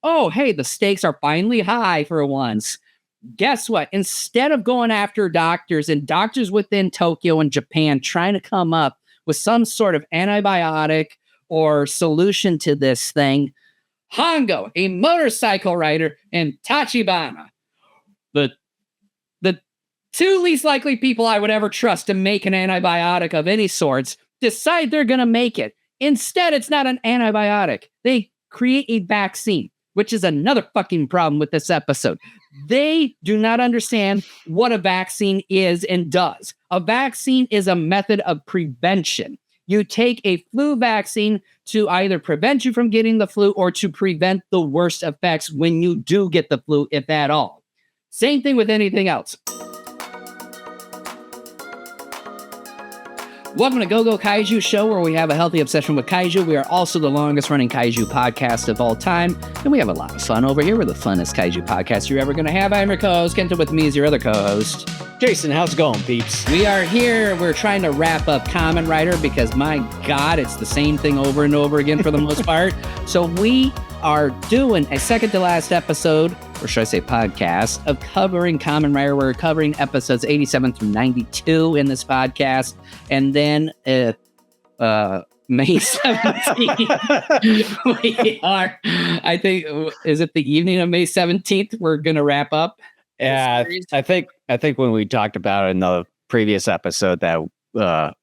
oh, hey, the stakes are finally high for once. Guess what? Instead of going after doctors and doctors within Tokyo and Japan trying to come up with some sort of antibiotic or solution to this thing, Hongo, a motorcycle rider, and Tachibana, the two least likely people I would ever trust to make an antibiotic of any sorts, decide they're going to make it. Instead, it's not an antibiotic. They create a vaccine, which is another fucking problem with this episode. They do not understand what a vaccine is and does. A vaccine is a method of prevention. You take a flu vaccine to either prevent you from getting the flu or to prevent the worst effects when you do get the flu, if at all. Same thing with anything else. Welcome to Go Kaiju Show, where we have a healthy obsession with kaiju. We are also the longest running kaiju podcast of all time, and we have a lot of fun over here. We're the funnest kaiju podcast you're ever going to have. I'm your co-host. Kenta with me is your other co-host. Jason, how's it going, peeps? We are here. We're trying to wrap up Kamen Rider because, my God, it's the same thing over and over again for the most part. So we are doing a second to last episode, or should I say podcast, of covering Kamen Rider. We're covering episodes 87 through 92 in this podcast. And then May 17th, we are, I think, is it the evening of May 17th? We're going to wrap up. Yeah, I think when we talked about it in the previous episode that,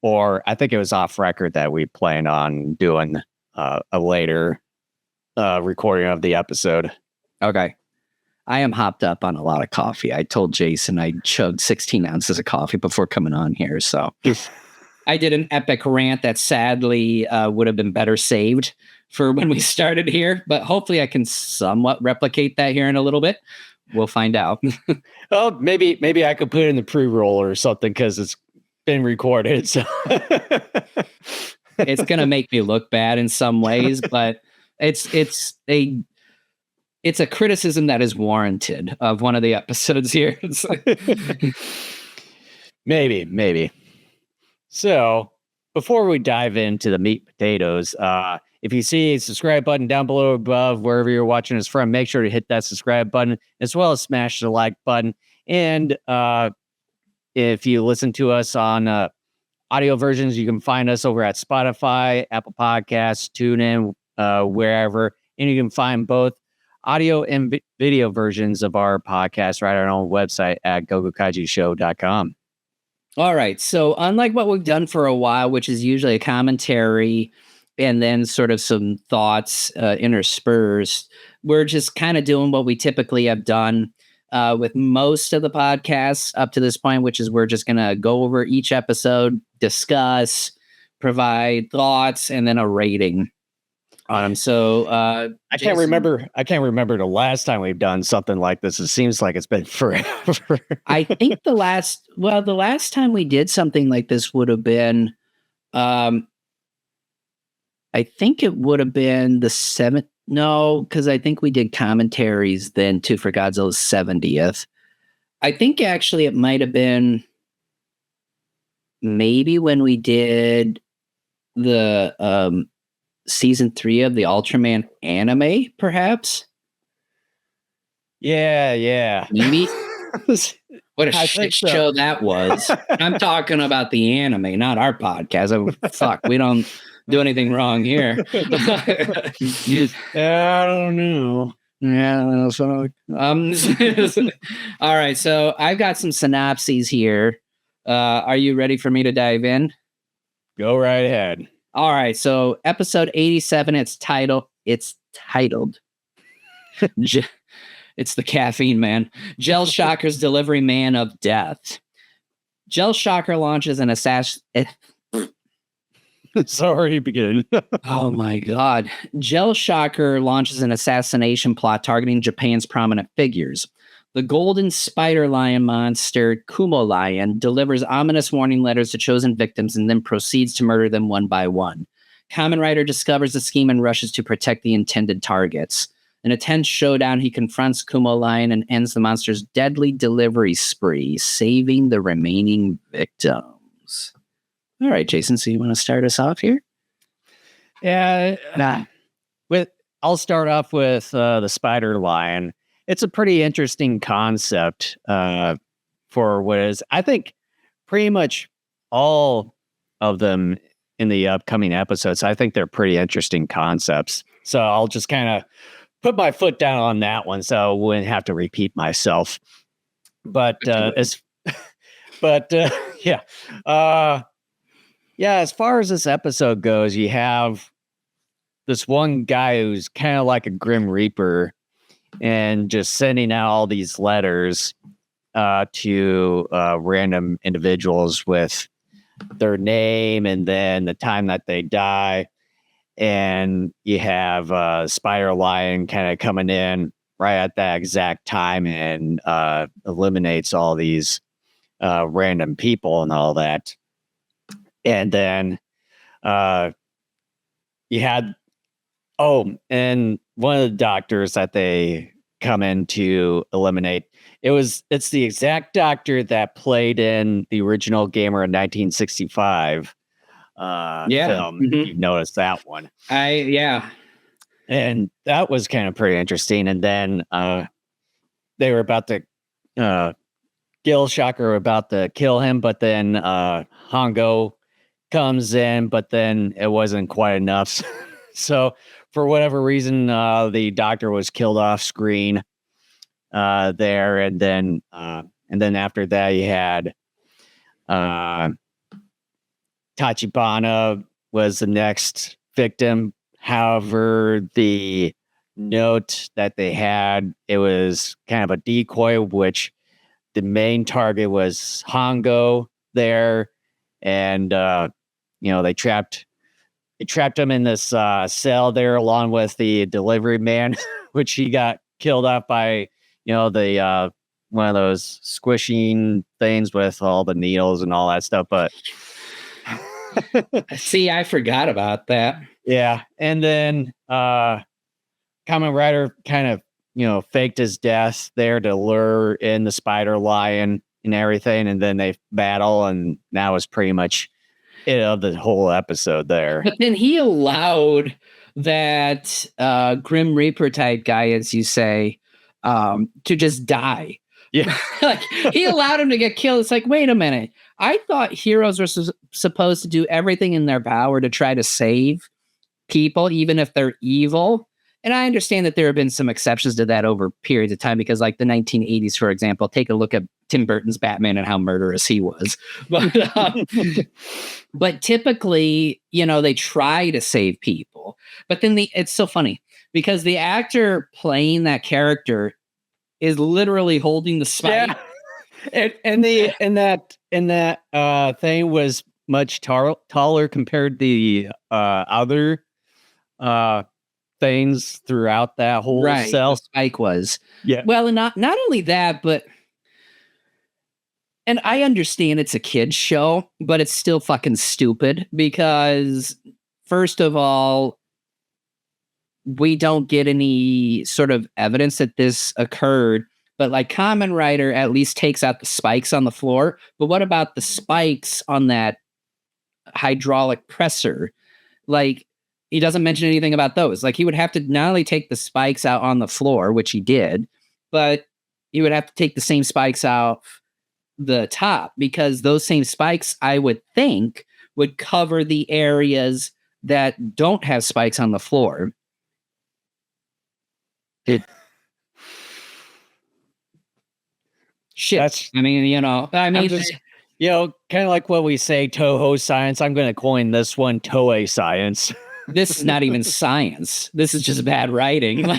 or I think it was off record that we plan on doing a later recording of the episode. Okay. I am hopped up on a lot of coffee. I told Jason I chugged 16 ounces of coffee before coming on here. So I did an epic rant that sadly would have been better saved for when we started here. But hopefully I can somewhat replicate that here in a little bit. We'll find out. Well, maybe I could put it in the pre-roll or something because it's been recorded. So it's going to make me look bad in some ways, but it's a criticism that is warranted of one of the episodes here. Maybe. So before we dive into the meat and potatoes, if you see a subscribe button down below above, wherever you're watching us from, make sure to hit that subscribe button, as well as smash the like button. And if you listen to us on audio versions, you can find us over at Spotify, Apple Podcasts, TuneIn, wherever. And you can find both audio and video versions of our podcast right on our own website at gogokaijushow.com. All right. So unlike what we've done for a while, which is usually a commentary and then sort of some thoughts interspersed, we're just kind of doing what we typically have done with most of the podcasts up to this point, which is we're just going to go over each episode, discuss, provide thoughts, and then a rating on them. So I can't remember the last time we've done something like this. It seems like it's been forever. I think the last time we did something like this would have been I think it would have been the 7th. No, because I think we did commentaries then too for Godzilla's 70th. I think actually it might have been maybe when we did the season 3 of the Ultraman anime, perhaps. Yeah. Maybe. What a shit show that was. I'm talking about the anime, not our podcast. Oh, fuck, we don't do anything wrong here. I don't know. Yeah. So, all right. So I've got some synopses here. Are you ready for me to dive in? Go right ahead. All right. So episode 87. It's titled. It's the caffeine man. Gel Shocker's delivery man of death. Gel Shocker launches an assassin. Sorry, begin. Oh my God. Gel Shocker launches an assassination plot targeting Japan's prominent figures. The golden spider lion monster, Kumo Lion, delivers ominous warning letters to chosen victims and then proceeds to murder them one by one. Kamen Rider discovers the scheme and rushes to protect the intended targets. In a tense showdown, he confronts Kumo Lion and ends the monster's deadly delivery spree, saving the remaining victims. All right, Jason, so you want to start us off here? Yeah. Nah. With I'll start off with the spider lion. It's a pretty interesting concept for what is, I think, pretty much all of them in the upcoming episodes. I think they're pretty interesting concepts. So I'll just kind of put my foot down on that one, so I wouldn't have to repeat myself. But yeah, as far as this episode goes, you have this one guy who's kind of like a Grim Reaper and just sending out all these letters to random individuals with their name and then the time that they die. And you have Spider Lion kind of coming in right at that exact time and eliminates all these random people and all that. And then you had, and one of the doctors that they come in to eliminate, it's the exact doctor that played in the original Gamer in 1965 film. Mm-hmm. You've noticed that one. And that was kind of pretty interesting. And then they were about to Gil Shocker were about to kill him, but then Hongo comes in, but then it wasn't quite enough. So for whatever reason, the doctor was killed off screen there, and then after that, you had Tachibana was the next victim. However, the note that they had, it was kind of a decoy, which the main target was Hongo there, and they trapped him in this cell there along with the delivery man, which he got killed off by the one of those squishing things with all the needles and all that stuff. But see, I forgot about that. Yeah, and then Kamen Rider kind of faked his death there to lure in the Spider Lion and everything, and then they battle, and that was pretty much it of the whole episode there. But then he allowed that Grim Reaper type guy, as you say, to just die. Yeah. Like, he allowed him to get killed. It's like, wait a minute. I thought heroes were supposed to do everything in their power to try to save people, even if they're evil. And I understand that there have been some exceptions to that over periods of time, because like the 1980s, for example, take a look at Tim Burton's Batman and how murderous he was. But typically, they try to save people. But then it's so funny because the actor playing that character is literally holding the spike. Yeah. and that thing was much taller compared to the other things throughout that whole cell. Spike was. Yeah. Well, and not only that, but, and I understand it's a kid's show, but it's still fucking stupid because, first of all, we don't get any sort of evidence that this occurred, but like Kamen Rider at least takes out the spikes on the floor. But what about the spikes on that hydraulic presser? Like, he doesn't mention anything about those. Like, he would have to not only take the spikes out on the floor, which he did, but he would have to take the same spikes out the top, because those same spikes, I would think, would cover the areas that don't have spikes on the floor. Shit. Just, kind of like what we say, Toho science. I'm going to coin this one Toei science. This is not even science. This is just bad writing.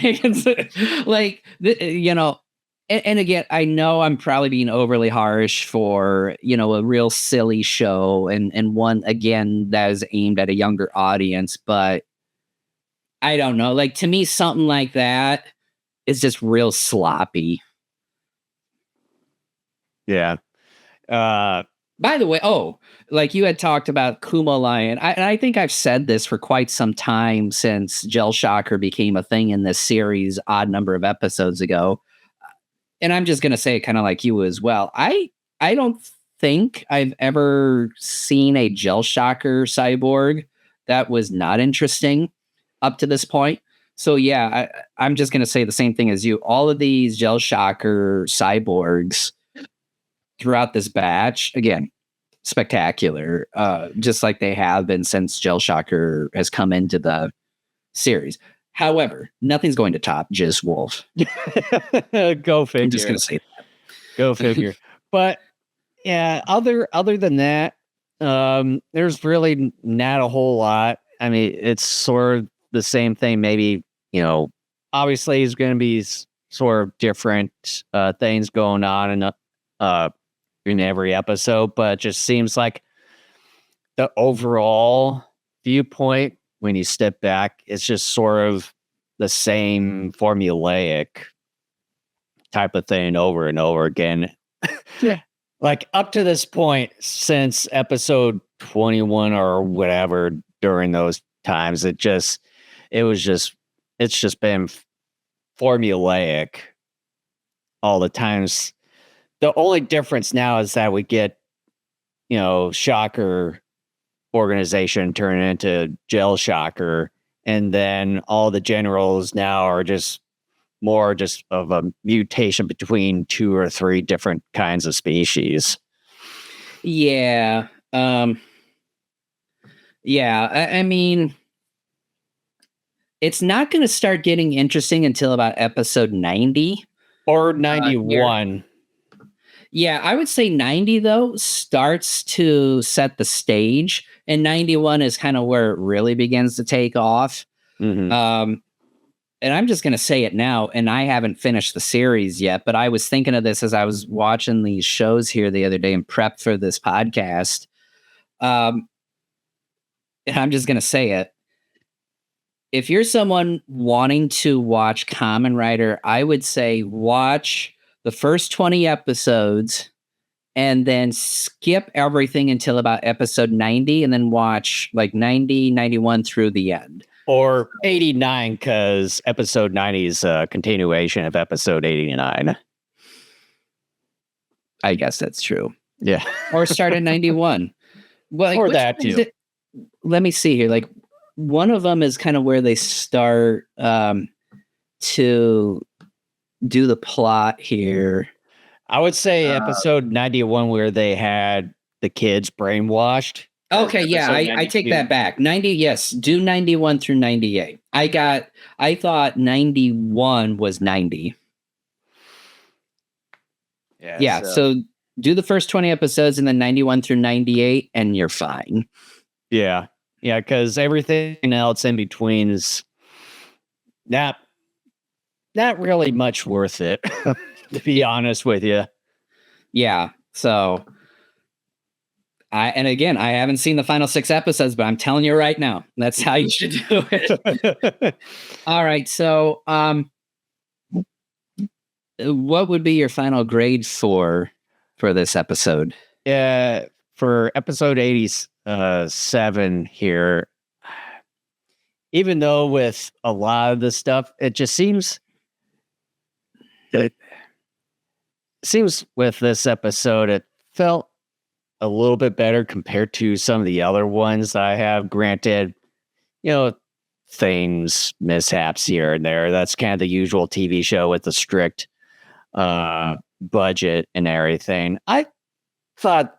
And again, I know I'm probably being overly harsh for, a real silly show and one, again, that is aimed at a younger audience, but I don't know. Like, to me, something like that is just real sloppy. Yeah. By the way, like you had talked about Kumo Lion. I think I've said this for quite some time since Gel Shocker became a thing in this series, odd number of episodes ago. And I'm just going to say it kind of like you as well. I don't think I've ever seen a Gel Shocker cyborg that was not interesting up to this point. So yeah, I'm just gonna say the same thing as you. All of these Gel Shocker cyborgs throughout this batch, again, spectacular. Just like they have been since Gel Shocker has come into the series. However, nothing's going to top Jizz Wolf. Go figure. I'm just gonna say that. Go figure. But yeah, other than that, there's really not a whole lot. I mean, it's sort of the same thing. Maybe, obviously it's going to be sort of different things going on in every episode, but it just seems like the overall viewpoint, when you step back, it's just sort of the same formulaic type of thing over and over again. Yeah. Like up to this point, since episode 21 or whatever, during those times, it's just been formulaic all the times. The only difference now is that we get, Shocker organization turn into Gel Shocker, and then all the generals now are just more just of a mutation between 2 or 3 different kinds of species. Yeah. Yeah. I mean, it's not going to start getting interesting until about episode 90 or 91. Yeah, I would say 90 though starts to set the stage, and 91 is kind of where it really begins to take off. Mm-hmm. And I'm just going to say it now, and I haven't finished the series yet, but I was thinking of this as I was watching these shows here the other day and prep for this podcast. And I'm just going to say it. If you're someone wanting to watch Kamen Rider, I would say watch the first 20 episodes and then skip everything until about episode 90 and then watch like 90, 91 through the end. Or 89, because episode 90 is a continuation of episode 89. I guess that's true. Yeah. Or start at 91. Well, like, or that too. Let me see here. Like, one of them is kind of where they start to do the plot here. I would say episode 91, where they had the kids brainwashed. Okay, yeah, I take that back. 90, yes, do 91 through 98. I thought 91 was 90. Yeah, so do the first 20 episodes and then 91 through 98, and you're fine. Yeah, because everything else in between is not really much worth it, to be honest with you. Yeah, so I haven't seen the final 6 episodes, but I'm telling you right now, that's how you should do it. All right, so what would be your final grade for this episode? Yeah, for episode 87 here, even though with a lot of the stuff, it just seems with this episode, it felt a little bit better compared to some of the other ones I have. Granted, things, mishaps here and there. That's kind of the usual TV show with the strict budget and everything. I thought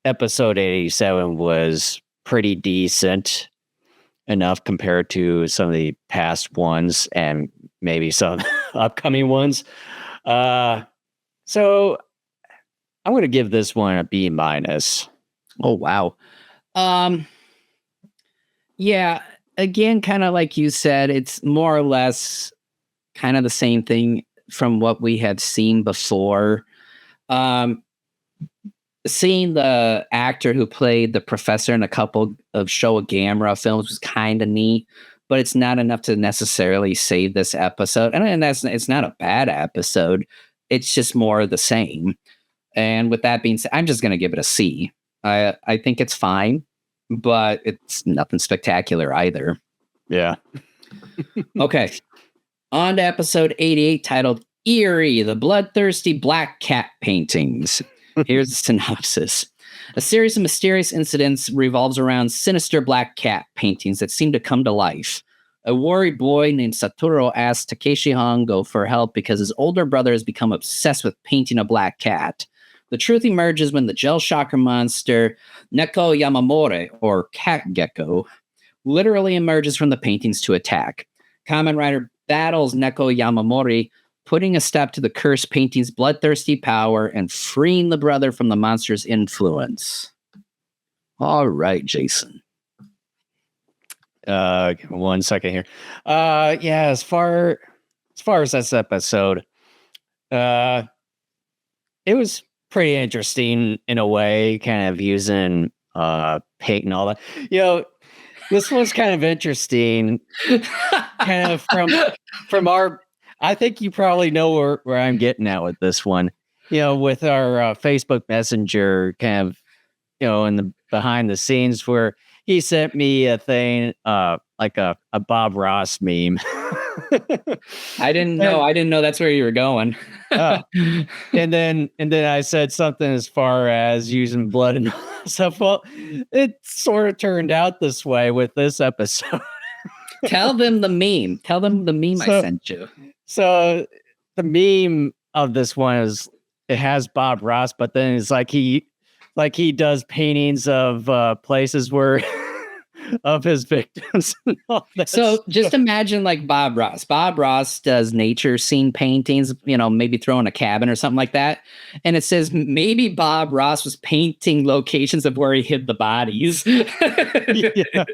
episode 87 was pretty decent enough compared to some of the past ones and maybe some upcoming ones. So I'm going to give this one a B-. Oh, wow. Yeah, again, kind of like you said, it's more or less kind of the same thing from what we have seen before. Seeing the actor who played the professor in a couple of Showa Gamera films was kind of neat, but it's not enough to necessarily save this episode. And it's not a bad episode. It's just more of the same. And with that being said, I'm just going to give it a C. I think it's fine, but it's nothing spectacular either. Yeah. Okay. On to episode 88, titled Eerie, the Bloodthirsty Black Cat Paintings. Here's the synopsis. A series of mysterious incidents revolves around sinister black cat paintings that seem to come to life. A worried boy named Satoru asks Takeshi Hongo for help because his older brother has become obsessed with painting a black cat. The truth emerges when the gel shocker monster Neko Yamamori, or Cat Gecko, literally emerges from the paintings to attack. Kamen Rider battles Neko Yamamori, putting a stop to the cursed painting's bloodthirsty power and freeing the brother from the monster's influence. All right, Jason. 1 second here. Yeah, as far as this episode, it was pretty interesting in a way, kind of using paint and all that. This one's kind of interesting, kind of from our. I think you probably know where I'm getting at with this one. With our Facebook Messenger, kind of, in the behind the scenes where he sent me a thing, like a Bob Ross meme. I didn't know that's where you were going. And then I said something as far as using blood and stuff. Well, it sort of turned out this way with this episode. Tell them the meme. I sent you. So the meme of this one is, it has Bob Ross, but then it's like he does paintings of places where of his victims and all that. So just imagine like Bob Ross. Bob Ross does nature scene paintings, maybe throwing a cabin or something like that. And it says maybe Bob Ross was painting locations of where he hid the bodies. Yeah.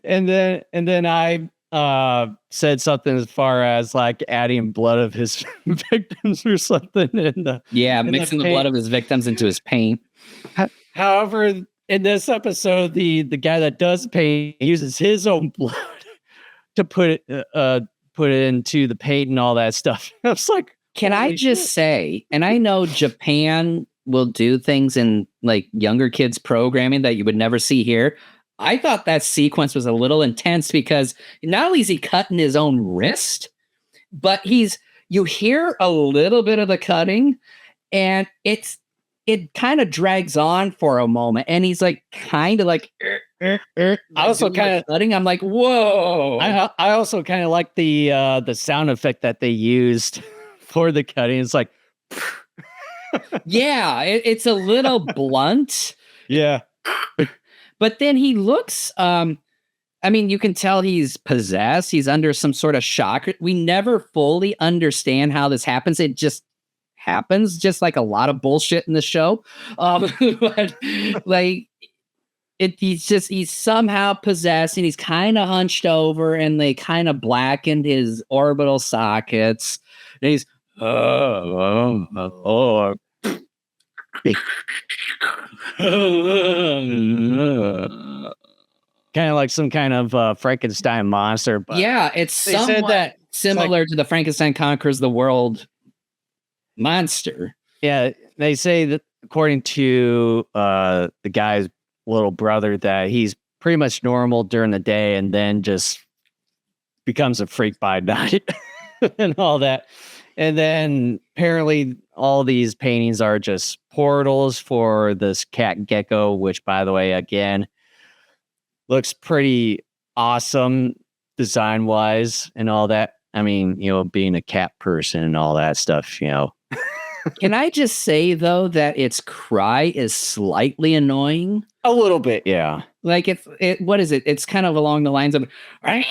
And then I said something as far as like adding blood of his victims or something mixing the blood of his victims into his paint. However, in this episode, the guy that does paint uses his own blood to put it into the paint and all that stuff. I was like, can I just say, and I know Japan will do things in like younger kids programming that you would never see here. I thought that sequence was a little intense because not only is he cutting his own wrist, but you hear a little bit of the cutting, and it kind of drags on for a moment, and he's like kind of like I also kind of cutting. I'm like, whoa. I also kind of like the sound effect that they used for the cutting. It's like, yeah, it's a little blunt. Yeah. But then he looks, you can tell he's possessed. He's under some sort of shock. We never fully understand how this happens. It just happens, just like a lot of bullshit in the show. But like, he's somehow possessed, and he's kind of hunched over, and they kind of blackened his orbital sockets. And he's, kind of like some kind of Frankenstein monster. But yeah, it's somewhat similar to the Frankenstein Conquers the World monster. Yeah, they say that according to the guy's little brother that he's pretty much normal during the day and then just becomes a freak by night and all that. And then apparently all these paintings are just portals for this cat gecko, which, by the way, again, looks pretty awesome design wise and all that. I mean, being a cat person and all that stuff, Can I just say, though, that its cry is slightly annoying? A little bit, yeah. Like, what is it? It's kind of along the lines of, like,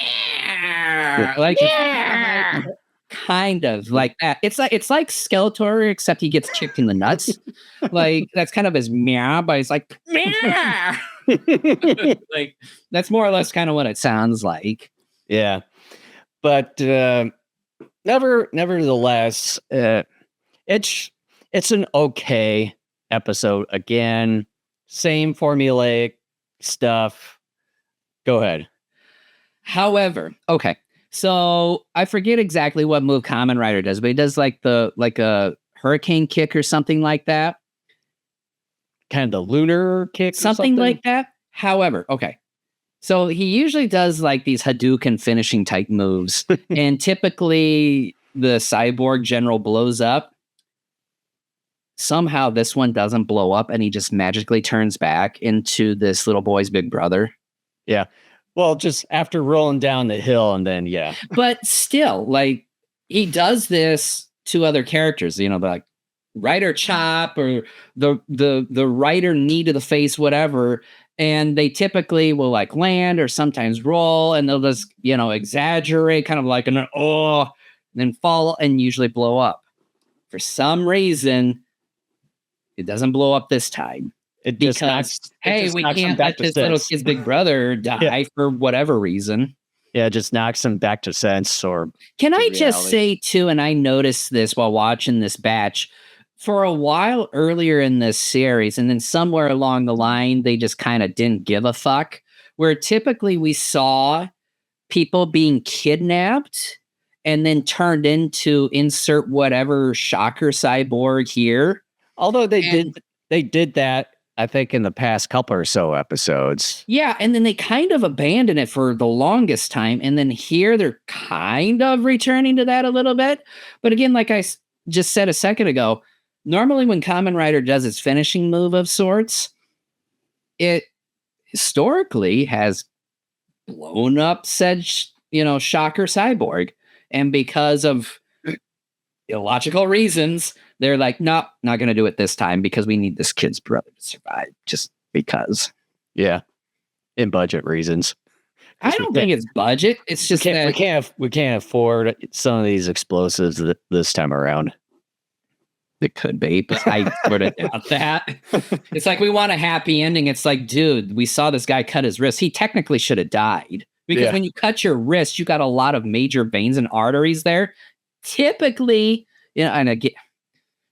yeah. Kind of like that. It's like Skeletor, except he gets kicked in the nuts. Like, that's kind of his meow, but it's like, meow. Like, that's more or less kind of what it sounds like. Yeah. But nevertheless, it's an okay episode. Again, same formulaic stuff. Go ahead. However, okay. So I forget exactly what move Kamen Rider does, but he does like a hurricane kick or something like that. Kind of the lunar kick, something like that. However, okay. So he usually does like these Hadouken finishing type moves, and typically the cyborg general blows up. Somehow this one doesn't blow up, and he just magically turns back into this little boy's big brother. Yeah. Well, just after rolling down the hill and then, yeah. But still, like, he does this to other characters, like Rider Chop or the Rider knee to the face, whatever. And they typically will like land or sometimes roll, and they'll just, exaggerate, kind of like then fall and usually blow up. For some reason, it doesn't blow up this time. It just knocks, we can't let this little kid's big brother die for whatever reason. Yeah, it just knocks him back to sense. Or can I just say too, and I noticed this while watching this batch, for a while earlier in this series, and then somewhere along the line, they just kind of didn't give a fuck, where typically we saw people being kidnapped and then turned into insert whatever shocker cyborg here. Although they did that, I think, in the past couple or so episodes. Yeah, and then they kind of abandoned it for the longest time. And then here they're kind of returning to that a little bit. But again, like I just said a second ago, normally when Kamen Rider does its finishing move of sorts, it historically has blown up said, shocker cyborg. And because of illogical reasons, they're like, nope, not going to do it this time because we need this kid's brother to survive. Just because. Yeah. In budget reasons. I don't think it's budget. It's just that we can't afford some of these explosives this time around. It could be, but I sort of doubt that. It's like we want a happy ending. It's like, dude, we saw this guy cut his wrist. He technically should have died. Because when you cut your wrist, you got a lot of major veins and arteries there. Typically, and again,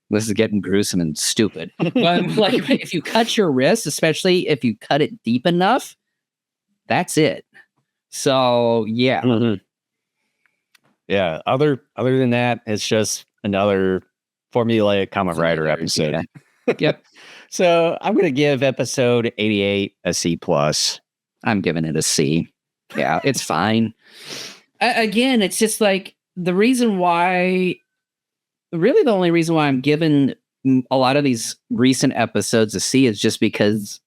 this is getting gruesome and stupid. But like, if you cut your wrist, especially if you cut it deep enough, that's it. So yeah, yeah. Other than that, it's just another formulaic Kamen Rider episode. Yeah. Yep. So I'm gonna give episode 88 a C+. I'm giving it a C. Yeah, it's fine. Again, it's just like the only reason why I'm giving a lot of these recent episodes a C is just because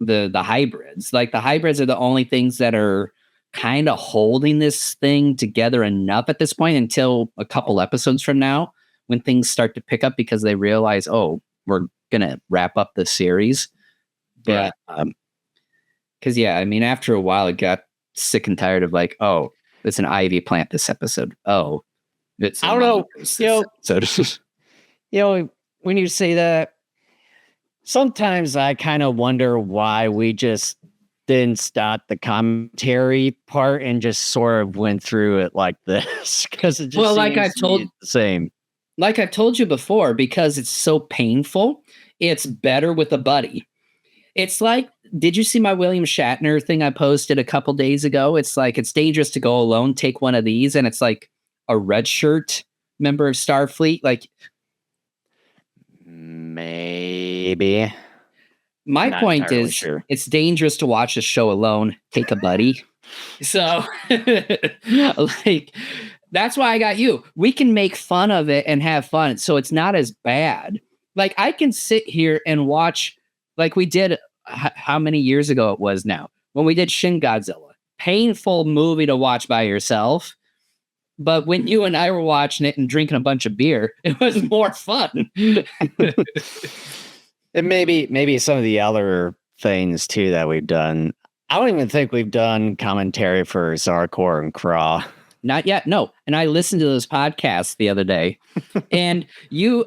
the hybrids. Like the hybrids are the only things that are kind of holding this thing together enough at this point until a couple episodes from now when things start to pick up because they realize, oh, we're gonna wrap up the series. But because after a while it got sick and tired of like, oh, it's an Ivy plant this episode. Oh, it's I don't know. So when you say that, sometimes I kind of wonder why we just didn't stop the commentary part and just sort of went through it like this because it just like I've told the same. Like I've told you before, because it's so painful, it's better with a buddy. It's like, did you see my William Shatner thing I posted a couple days ago? It's like, it's dangerous to go alone. Take one of these. And it's like a red shirt member of Starfleet. Like, maybe. My point is, it's dangerous to watch a show alone. Take a buddy. So, like, that's why I got you. We can make fun of it and have fun. So it's not as bad. Like, I can sit here and watch, like we did, how many years ago it was now, when we did Shin Godzilla. Painful movie to watch by yourself. But when you and I were watching it and drinking a bunch of beer, it was more fun. And maybe some of the other things too that we've done. I don't even think we've done commentary for Zarkor and Kra. Not yet, no. And I listened to those podcasts the other day, and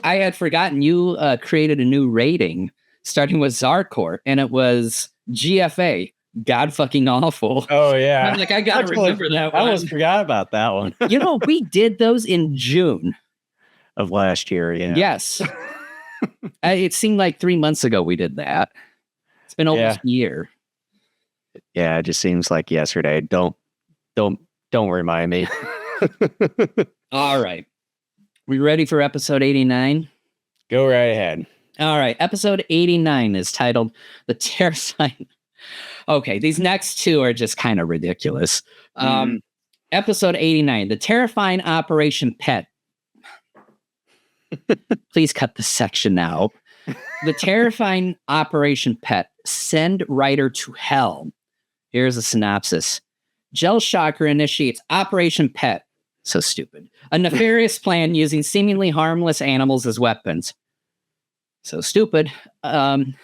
I had forgotten you created a new rating starting with Zarkor, and it was GFA, God fucking awful. Oh yeah, I'm like, I gotta remember that one. I almost forgot about that one. We did those in June of last year. Yeah. Yes. It seemed like 3 months ago we did that. It's been almost a year. Yeah, it just seems like yesterday. Don't remind me. All right. We ready for episode 89? Go right ahead. All right. Episode 89 is titled The Terrifying. Okay, these next two are just kind of ridiculous. Episode 89, The Terrifying Operation Pet. Please cut this section out. The Terrifying Operation Pet. Send Rider to Hell. Here's a synopsis. Gel Shocker initiates Operation Pet. So stupid. A nefarious plan using seemingly harmless animals as weapons. So stupid. The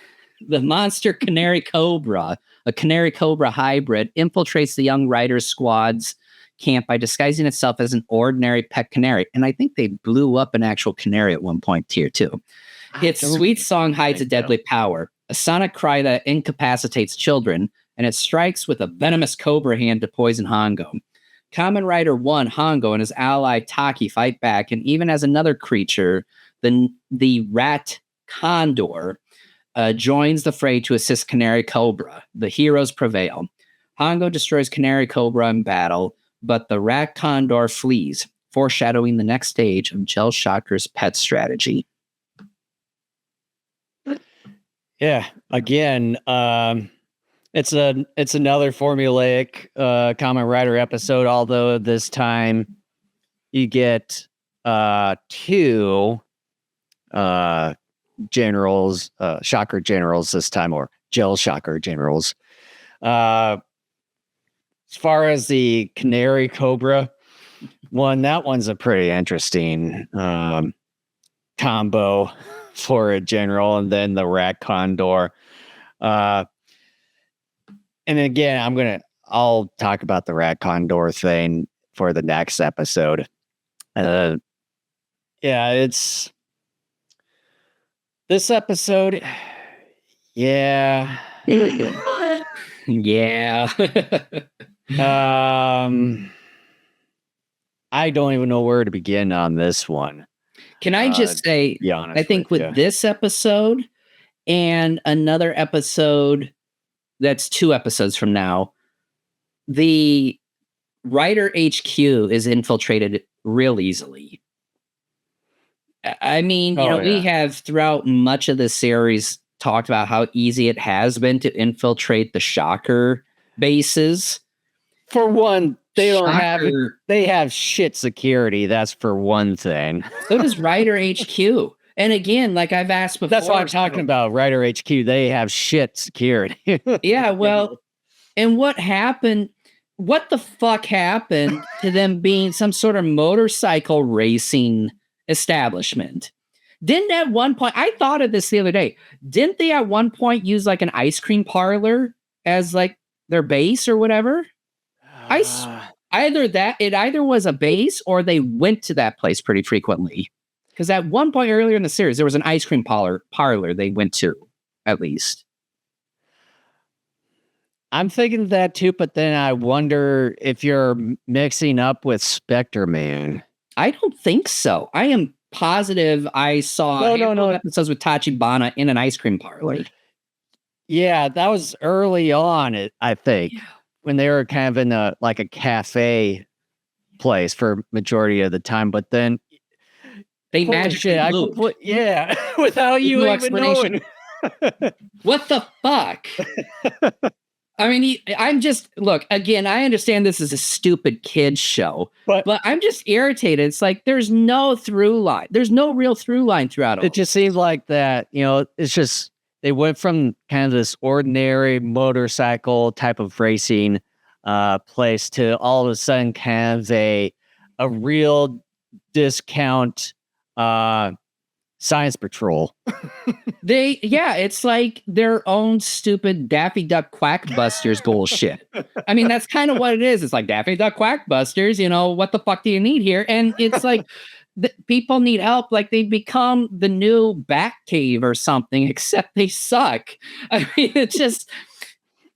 monster Canary Cobra, a Canary Cobra hybrid, infiltrates the young Riders squad's camp by disguising itself as an ordinary pet canary. And I think they blew up an actual canary at one point here, too. Its sweet song hides a deadly power, a sonic cry that incapacitates children, and it strikes with a venomous cobra hand to poison Hongo. Kamen Rider 1, Hongo, and his ally Taki fight back, and even as another creature, the rat Condor, joins the fray to assist Canary Cobra. The heroes prevail. Hongo destroys Canary Cobra in battle, but the rat Condor flees, foreshadowing the next stage of Gel Shocker's pet strategy. Yeah, again, it's another formulaic Kamen Rider episode, although this time you get two generals, shocker generals this time, or Gel Shocker generals. As far as the Canary Cobra one, that one's a pretty interesting combo for a general, and then the Rat Condor. And again, I'll talk about the Rat Condor thing for the next episode. Yeah, it's this episode. Yeah. Yeah. I don't even know where to begin on this one. Can I just say, I think with this episode and another episode that's 2 episodes from now, the Rider HQ is infiltrated real easily. I mean, we have throughout much of the series talked about how easy it has been to infiltrate the Shocker bases. For one, they have shit security. That's for one thing. So does Rider HQ. And again, like I've asked before. That's what I'm talking about. Rider HQ, they have shit security. Yeah, well, and what happened? What the fuck happened to them being some sort of motorcycle racing establishment? Didn't at one point, I thought of this the other day, didn't they at one point use like an ice cream parlor as like their base or whatever? It either was a base or they went to that place pretty frequently. Because at one point earlier in the series, there was an ice cream parlor they went to, at least. I'm thinking that too, but then I wonder if you're mixing up with Spectre Man. I don't think so. I am positive I saw episodes with Tachibana in an ice cream parlor. Yeah, that was early on, I think. Yeah. When they were kind of in a cafe place for majority of the time, but then they magically moved. Yeah, without you even knowing. What the fuck? I mean, look, again, I understand this is a stupid kid's show, but I'm just irritated. It's like there's no through line. There's no real through line throughout it. It just seems like that, it's just they went from kind of this ordinary motorcycle type of racing place to all of a sudden kind of a real discount Science Patrol. It's like their own stupid Daffy Duck Quackbusters bullshit. I mean, that's kind of what it is. It's like Daffy Duck Quackbusters, what the fuck do you need here? And it's like people need help. Like they become the new Batcave or something, except they suck. I mean, it's just,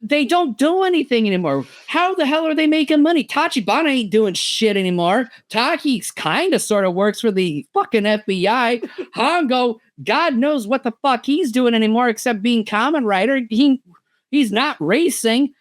they don't do anything anymore. How the hell are they making money? Tachibana ain't doing shit anymore. Taki's kind of sort of works for the fucking FBI. Hongo, God knows what the fuck he's doing anymore except being Kamen Rider. He's not racing.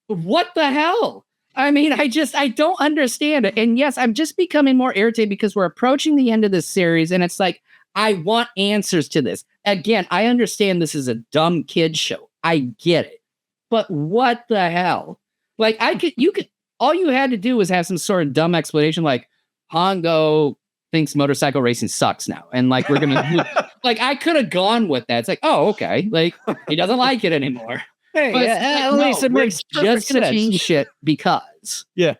What the hell? I mean, I don't understand it. And yes, I'm just becoming more irritated because we're approaching the end of this series and it's like, I want answers to this. Again, I understand this is a dumb kid show. I get it. But what the hell? Like all you had to do was have some sort of dumb explanation like Hongo thinks motorcycle racing sucks now. And like, we're going to like, I could have gone with that. It's like, oh, okay. Like he doesn't like it anymore. Hey, But it's at like, least no, it we're makes just perfect gonna sense. change shit because. Yeah.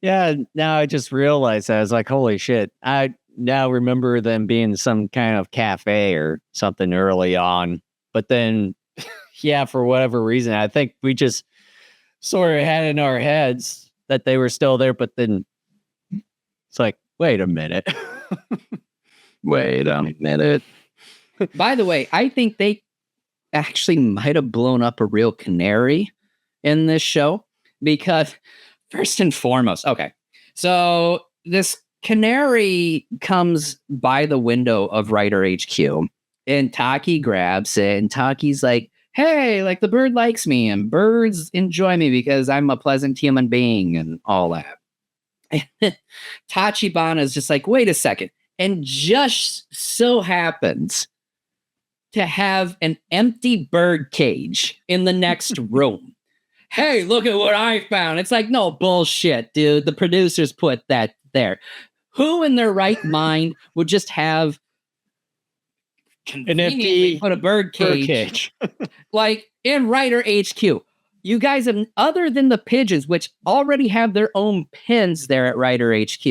Yeah, now I just realized that. I was like, holy shit. I now remember them being some kind of cafe or something early on. But then, yeah, for whatever reason, I think we just sort of had in our heads that they were still there. But then it's like, wait a minute. Wait a minute. By the way, I think they actually might have blown up a real canary in this show because, first and foremost, okay, so this canary comes by the window of Writer HQ, and Taki grabs it, and Taki's like, hey, like the bird likes me, and birds enjoy me because I'm a pleasant human being, and all that. And Tachibana is just like, wait a second. And just so happens to have an empty bird cage in the next room. Hey, look at what I found. It's like, no bullshit, dude. The producers put that there. Who in their right mind would just have An empty put a bird cage like in Writer HQ? You guys have, other than the pigeons, which already have their own pens there at Writer HQ,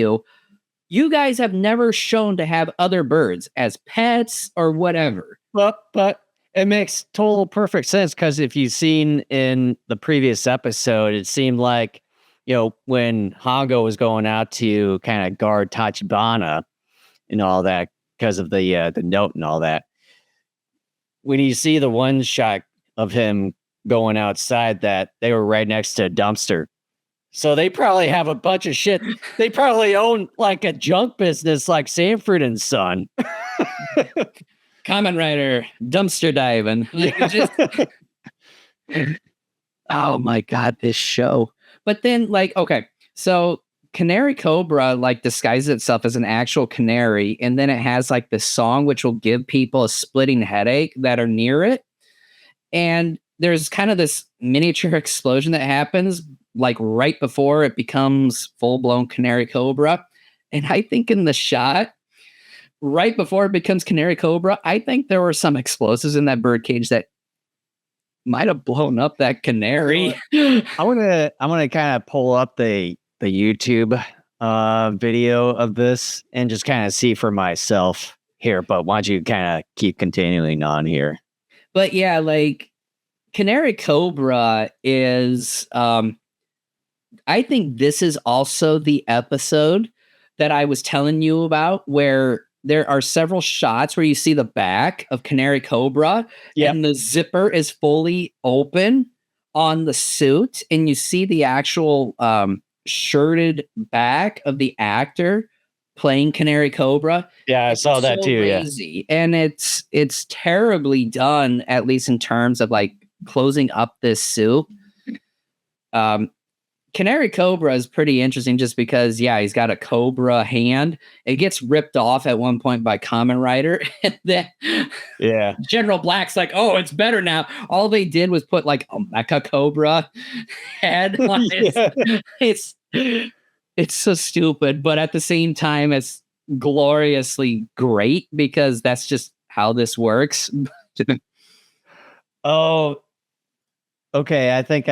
you guys have never shown to have other birds as pets or whatever. But it makes total perfect sense because if you've seen in the previous episode, it seemed like, when Hongo was going out to kind of guard Tachibana and all that because of the note and all that. When you see the one shot of him going outside, that they were right next to a dumpster. So they probably have a bunch of shit. They probably own like a junk business like Sanford and Son. Kamen Rider, dumpster diving. Like, oh my God, this show. But then, like, okay, so Canary Cobra like disguises itself as an actual canary, and then it has like this song which will give people a splitting headache that are near it. And there's kind of this miniature explosion that happens like right before it becomes full-blown Canary Cobra. And I think in the shot, right before it becomes Canary Cobra, I think there were some explosives in that birdcage that might have blown up that canary. I want to kind of pull up the YouTube video of this and just kind of see for myself here. But why don't you kind of keep continuing on here? But yeah, like Canary Cobra is I think this is also the episode that I was telling you about where there are several shots where you see the back of Canary Cobra and the zipper is fully open on the suit, and you see the actual shirted back of the actor playing Canary Cobra. Yeah, I saw that too. Crazy. Yeah. And it's terribly done, at least in terms of like closing up this suit. Canary Cobra is pretty interesting just because, yeah, he's got a cobra hand. It gets ripped off at one point by Kamen Rider. And then General Black's like, oh, it's better now. All they did was put like a mecha cobra head on It's so stupid, but at the same time, it's gloriously great because that's just how this works. Oh, okay. I think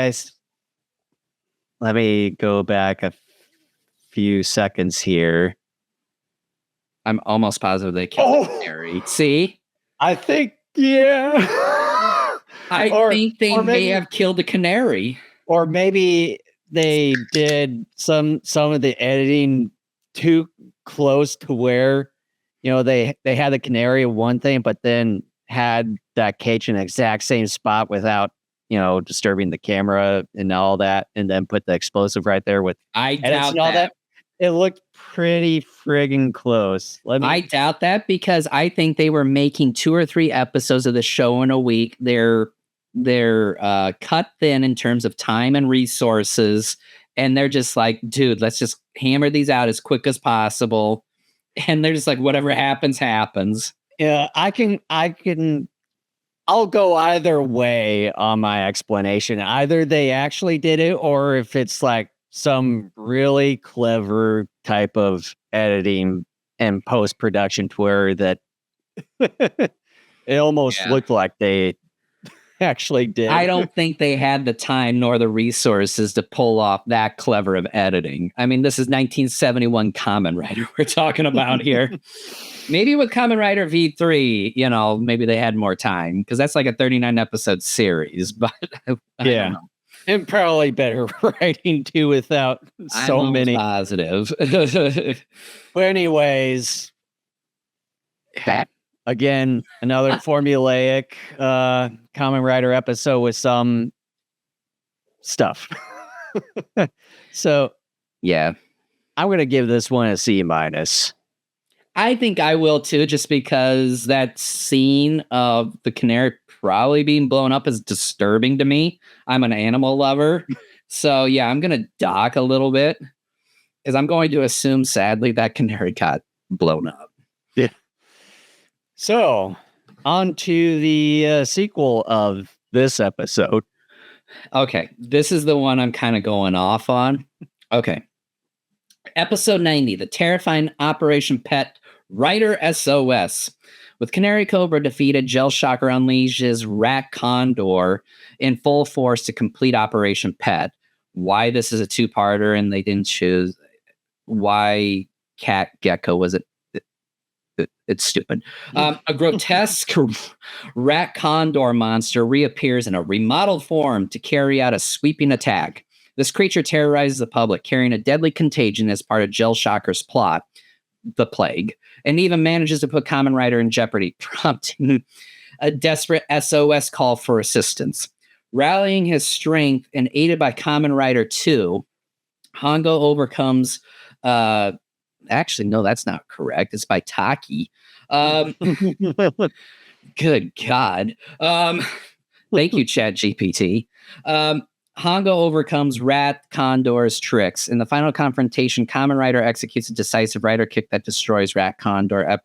let me go back a few seconds here. I'm almost positive they killed the canary. See? I think, yeah. I think they may have killed the canary. Or maybe they did some of the editing too close to where, they had the canary of one thing, but then had that cage in the exact same spot without disturbing the camera and all that, and then put the explosive right there with I doubt that. It looked pretty friggin' close. I doubt that because I think they were making 2 or 3 episodes of the show in a week. They're cut thin in terms of time and resources, and they're just like, dude, let's just hammer these out as quick as possible. And they're just like, whatever happens, happens. Yeah, I'll go either way on my explanation. Either they actually did it, or if it's like some really clever type of editing and post-production to where that it almost looked like they actually did. I don't think they had the time nor the resources to pull off that clever of editing. I mean, this is 1971 Kamen Rider we're talking about here. Maybe with Kamen Rider V3, maybe they had more time because that's like a 39 episode series. But I don't know. And probably better writing too without so many. Positive. But anyways, again, another formulaic Kamen Rider episode with some stuff. So yeah, I'm gonna give this one a C-. I think I will too, just because that scene of the canary probably being blown up is disturbing to me. I'm an animal lover. So yeah, I'm going to dock a little bit because I'm going to assume, sadly, that canary got blown up. Yeah. So on to the sequel of this episode. Okay. This is the one I'm kind of going off on. Okay. Episode 90, the terrifying Operation Pet Rider SOS. With Canary Cobra defeated, Gel Shocker unleashes Rat Condor in full force to complete Operation Pet. Why this is a two-parter and they didn't choose why Cat Gecko was it? It's stupid. A grotesque Rat Condor monster reappears in a remodeled form to carry out a sweeping attack. This creature terrorizes the public, carrying a deadly contagion as part of Gel Shocker's plot, the plague, and even manages to put Kamen Rider in jeopardy, prompting a desperate SOS call for assistance. Rallying his strength and aided by Kamen Rider 2, Hongo overcomes... actually, no, that's not correct. It's by Taki. Good God. Thank you, ChatGPT. Hongo overcomes Rat Condor's tricks. In the final confrontation, Kamen Rider executes a decisive rider kick that destroys Rat Condor,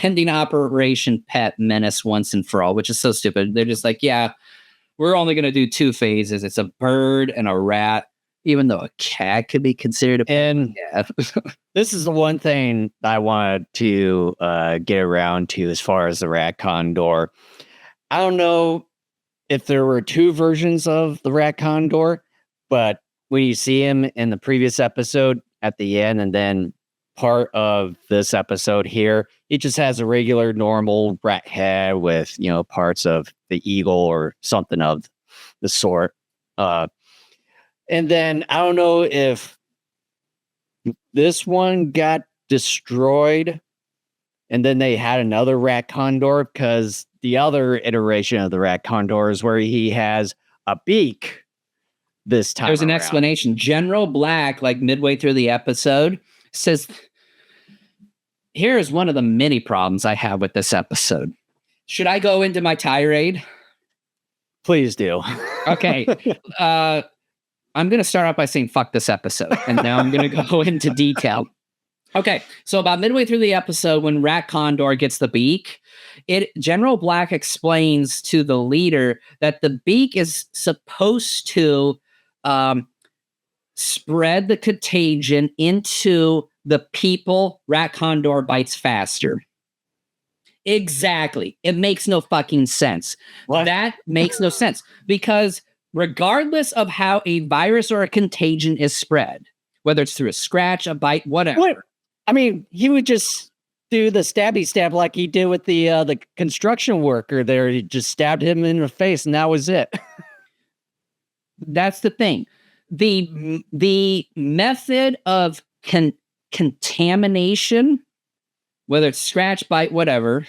ending Operation Pet Menace once and for all, which is so stupid. They're just like, yeah, we're only going to do 2 phases. It's a bird and a rat, even though a cat could be considered a pet. And this is the one thing I wanted to get around to as far as the Rat Condor. I don't know if there were 2 versions of the Rat Condor, but when you see him in the previous episode at the end and then part of this episode here, he just has a regular normal rat head with, parts of the eagle or something of the sort. And then I don't know if this one got destroyed and then they had another Rat Condor, because the other iteration of the Rat Condor is where he has a beak this time. There's an explanation. General Black, like midway through the episode, says, here is one of the many problems I have with this episode. Should I go into my tirade? Please do. Okay. I'm going to start off by saying fuck this episode, and now I'm going to go into detail. Okay, so about midway through the episode, when Rat Condor gets the beak, General Black explains to the leader that the beak is supposed to spread the contagion into the people Rat Condor bites faster. Exactly. It makes no fucking sense. What? That makes no sense, because regardless of how a virus or a contagion is spread, whether it's through a scratch, a bite, whatever. What? I mean, he would just do the stabby stab like he did with the construction worker there. He just stabbed him in the face, and that was it. That's the thing. The method of contamination, whether it's scratch, bite, whatever,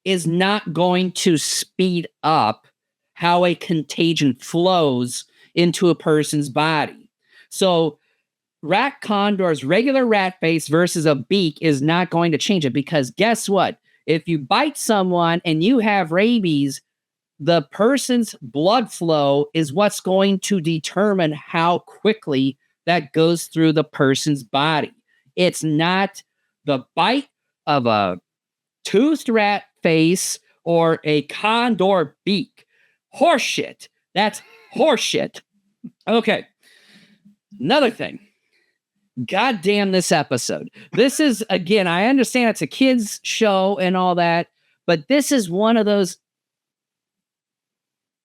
is not going to speed up how a contagion flows into a person's body. So Rat Condor's regular rat face versus a beak is not going to change it, because guess what? If you bite someone and you have rabies, the person's blood flow is what's going to determine how quickly that goes through the person's body. It's not the bite of a toothed rat face or a condor beak. Horseshit. That's horseshit. Okay. Another thing. God damn this episode. This is, again, I understand it's a kid's show and all that, but this is one of those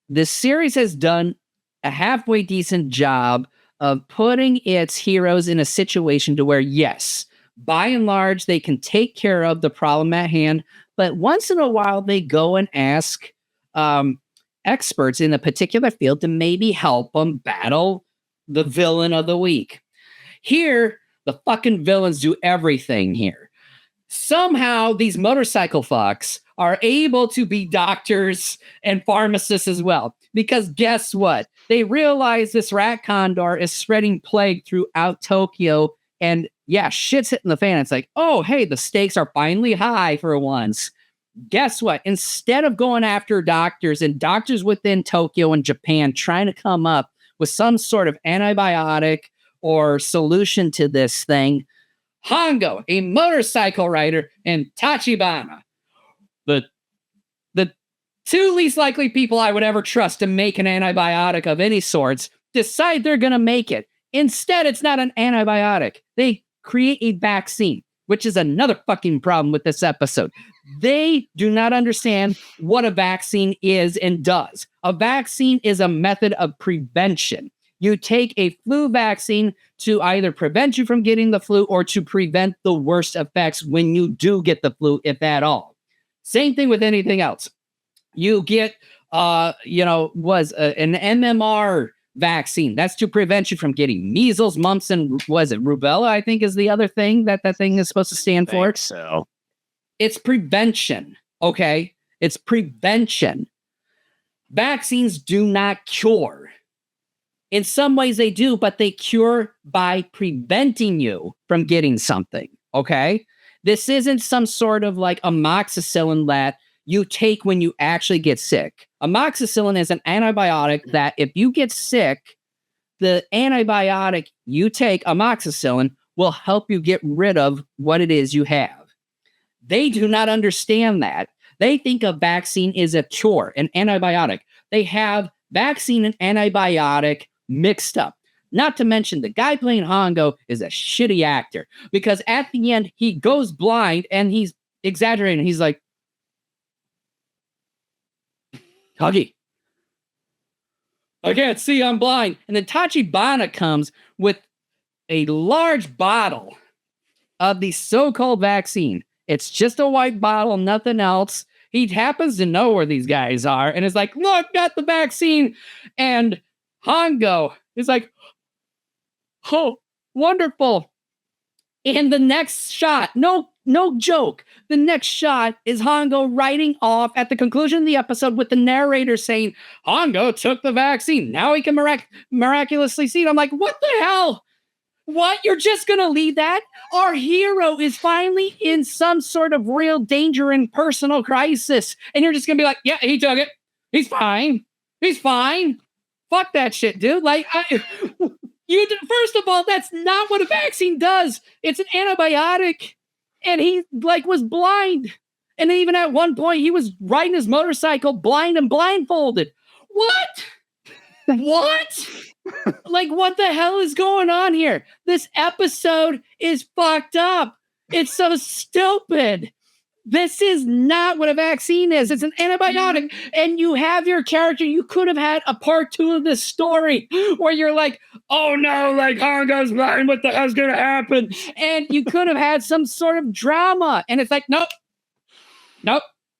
this series has done a halfway decent job of putting its heroes in a situation to where, yes, by and large, they can take care of the problem at hand, but once in a while, they go and ask experts in a particular field to maybe help them battle the villain of the week. Here, the fucking villains do everything here. Somehow, these motorcycle fucks are able to be doctors and pharmacists as well. Because guess what? They realize this rat condor is spreading plague throughout Tokyo. And yeah, shit's hitting the fan. It's like, oh, hey, the stakes are finally high for once. Guess what? Instead of going after doctors and doctors within Tokyo and Japan trying to come up with some sort of antibiotic or solution to this thing, Hongo, a motorcycle rider, and Tachibana, the two least likely people I would ever trust to make an antibiotic of any sorts, decide they're going to make it. Instead, it's not an antibiotic. They create a vaccine, which is another fucking problem with this episode. They do not understand what a vaccine is and does. A vaccine is a method of prevention. You take a flu vaccine to either prevent you from getting the flu or to prevent the worst effects when you do get the flu, if at all. Same thing with anything else. You get, an MMR vaccine. That's to prevent you from getting measles, mumps, and rubella, I think is the other thing that thing is supposed to stand for. So it's prevention, okay? It's prevention. Vaccines do not cure. In some ways they do, but they cure by preventing you from getting something, okay? This isn't some sort of like amoxicillin that you take when you actually get sick. Amoxicillin is an antibiotic that if you get sick, the antibiotic you take, amoxicillin, will help you get rid of what it is you have. They do not understand that. They think a vaccine is a cure, an antibiotic. They have vaccine and antibiotic mixed up. Not to mention the guy playing Hongo is a shitty actor because at the end he goes blind and he's exaggerating. He's like, Tachi, I can't see, I'm blind. And then Tachibana comes with a large bottle of the so-called vaccine. It's just a white bottle, nothing else. He happens to know where these guys are and is like, look, got the vaccine. And Hongo is like, oh, wonderful. And the next shot, no joke, the next shot is Hongo riding off at the conclusion of the episode with the narrator saying, Hongo took the vaccine. Now he can miraculously see it. I'm like, what the hell? What? You're just going to leave that? Our hero is finally in some sort of real danger and personal crisis. And you're just going to be like, yeah, he took it. He's fine. He's fine. Fuck that shit, dude. Like, first of all, that's not what a vaccine does. It's an antibiotic. And he was blind. And even at one point, he was riding his motorcycle blind and blindfolded. What? What? What the hell is going on here? This episode is fucked up. It's so stupid. This is not what a vaccine is. It's an antibiotic. And you have your character. You could have had a part 2 of this story where you're like, oh no, Hongo's blind. What the hell's going to happen? And you could have had some sort of drama. And it's like, nope,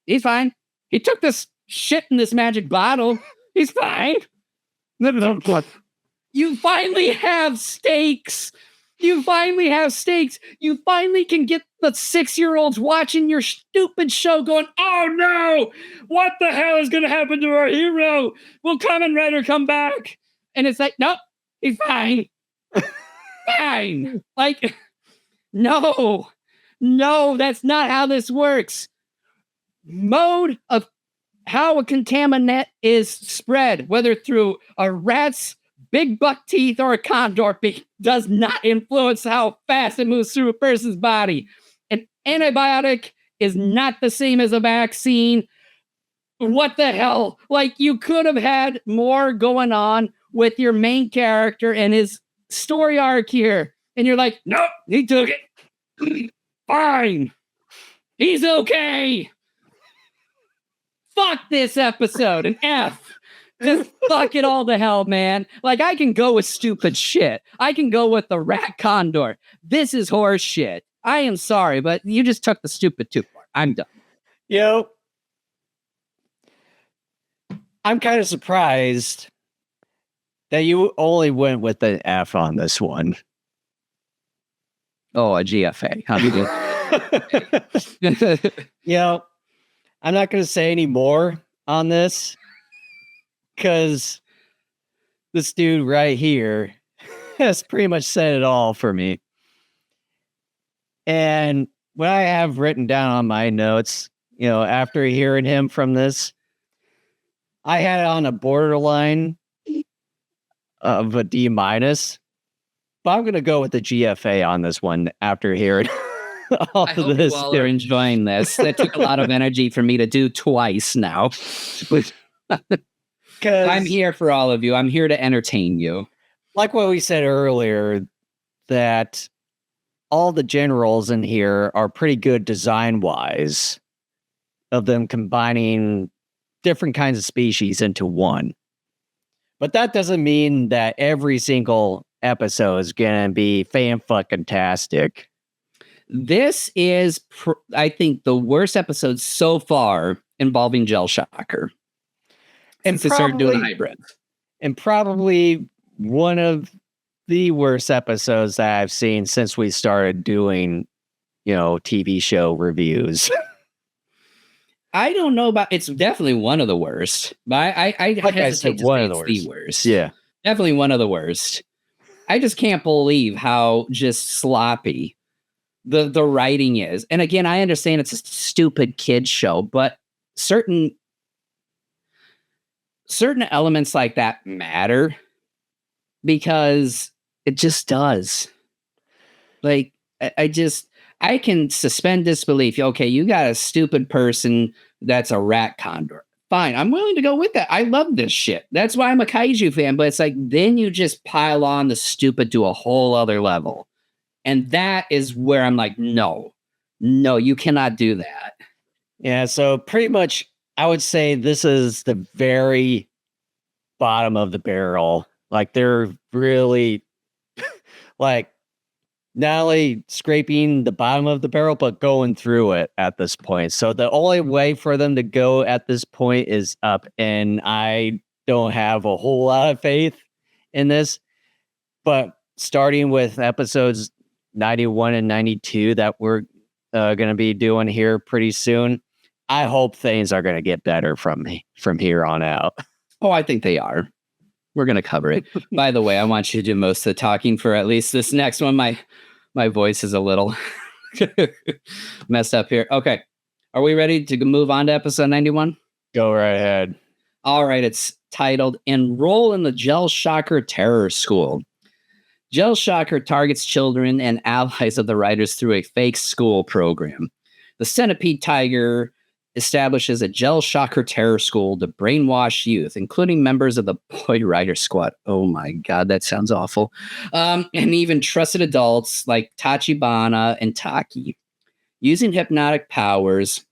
he's fine. He took this shit in this magic bottle. He's fine. You finally have stakes. You finally can get the 6-year-olds watching your stupid show going, oh no, what the hell is going to happen to our hero? Will Kamen Rider come back? And it's like, nope, he's fine. Fine. No, that's not how this works. Mode of how a contaminant is spread, whether through a rat's big buck teeth or a condor beak, does not influence how fast it moves through a person's body. An antibiotic is not the same as a vaccine. What the hell? You could have had more going on with your main character and his story arc here. And you're like, nope, he took it. Fine. He's okay. Fuck this episode. An F. Just fuck it all to hell, man. Like, I can go with stupid shit. I can go with the rat condor. This is horse shit. I am sorry, but you just took the stupid too far. I'm done. I'm kind of surprised that you only went with an F on this one. Oh, a GFA. I'm not going to say any more on this because this dude right here has pretty much said it all for me. And what I have written down on my notes, after hearing him from this, I had it on a borderline of a D-, but I'm going to go with the GFA on this one after hearing all I of hope this. you all are enjoying this. That took a lot of energy for me to do twice now. I'm here for all of you. I'm here to entertain you. Like what we said earlier, that all the generals in here are pretty good design-wise, of them combining different kinds of species into one. But that doesn't mean that every single episode is going to be fan-fucking-tastic. This is, I think, the worst episode so far involving Gel Shocker. And to start doing hybrids. And probably one of the worst episodes that I've seen since we started doing, TV show reviews. I don't know about, it's definitely one of the worst. But I said, one of the worst. Yeah. Definitely one of the worst. I just can't believe how just sloppy the writing is. And again, I understand it's a stupid kid show, but certain elements like that matter because it just does. Like, I can suspend disbelief. Okay, you got a stupid person that's a rat condor. Fine, I'm willing to go with that. I love this shit. That's why I'm a kaiju fan. But it's like, then you just pile on the stupid to a whole other level. And that is where I'm like, no, you cannot do that. Yeah, so pretty much I would say this is the very bottom of the barrel. Like, they're really like not only scraping the bottom of the barrel, but going through it at this point. So the only way for them to go at this point is up. And I don't have a whole lot of faith in this. But starting with episodes 91 and 92 that we're going to be doing here pretty soon, I hope things are going to get better from here on out. Oh, I think they are. We're going to cover it. By the way, I want you to do most of the talking for at least this next one. My voice is a little messed up here. Okay. Are we ready to move on to episode 91? Go right ahead. All right. It's titled Enroll in the Gel Shocker Terror School. Gel Shocker targets children and allies of the riders through a fake school program. The Centipede Tiger establishes a Gel Shocker terror school to brainwash youth, including members of the Boy Rider Squad. Oh my God, that sounds awful. And even trusted adults like Tachibana and Taki. Using hypnotic powers,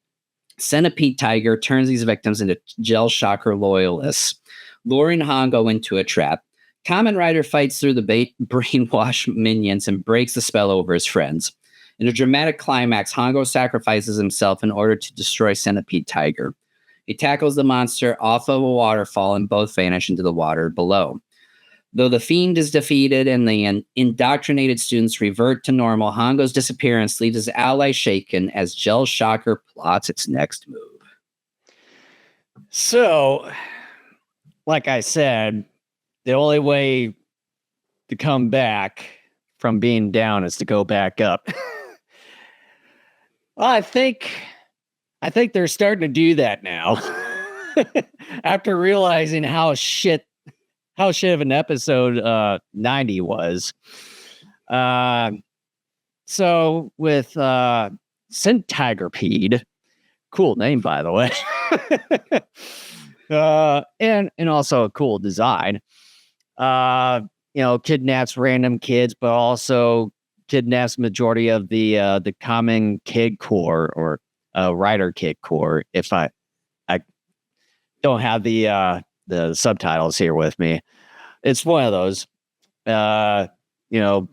Centipede Tiger turns these victims into Gel Shocker loyalists, luring Hongo into a trap. Kamen Rider fights through the brainwash minions and breaks the spell over his friends. In a dramatic climax, Hongo sacrifices himself in order to destroy Centipede Tiger. He tackles the monster off of a waterfall and both vanish into the water below. Though the fiend is defeated and the indoctrinated students revert to normal, Hongo's disappearance leaves his allies shaken as Gel Shocker plots its next move. So, like I said, the only way to come back from being down is to go back up. Well, I think they're starting to do that now. After realizing how shit of an episode 90 was. So with Centipede, cool name by the way. And also a cool design. Kidnaps random kids, but also kidnaps majority of the common kid core or rider kid core. If I don't have the the subtitles here with me. It's one of those, you know,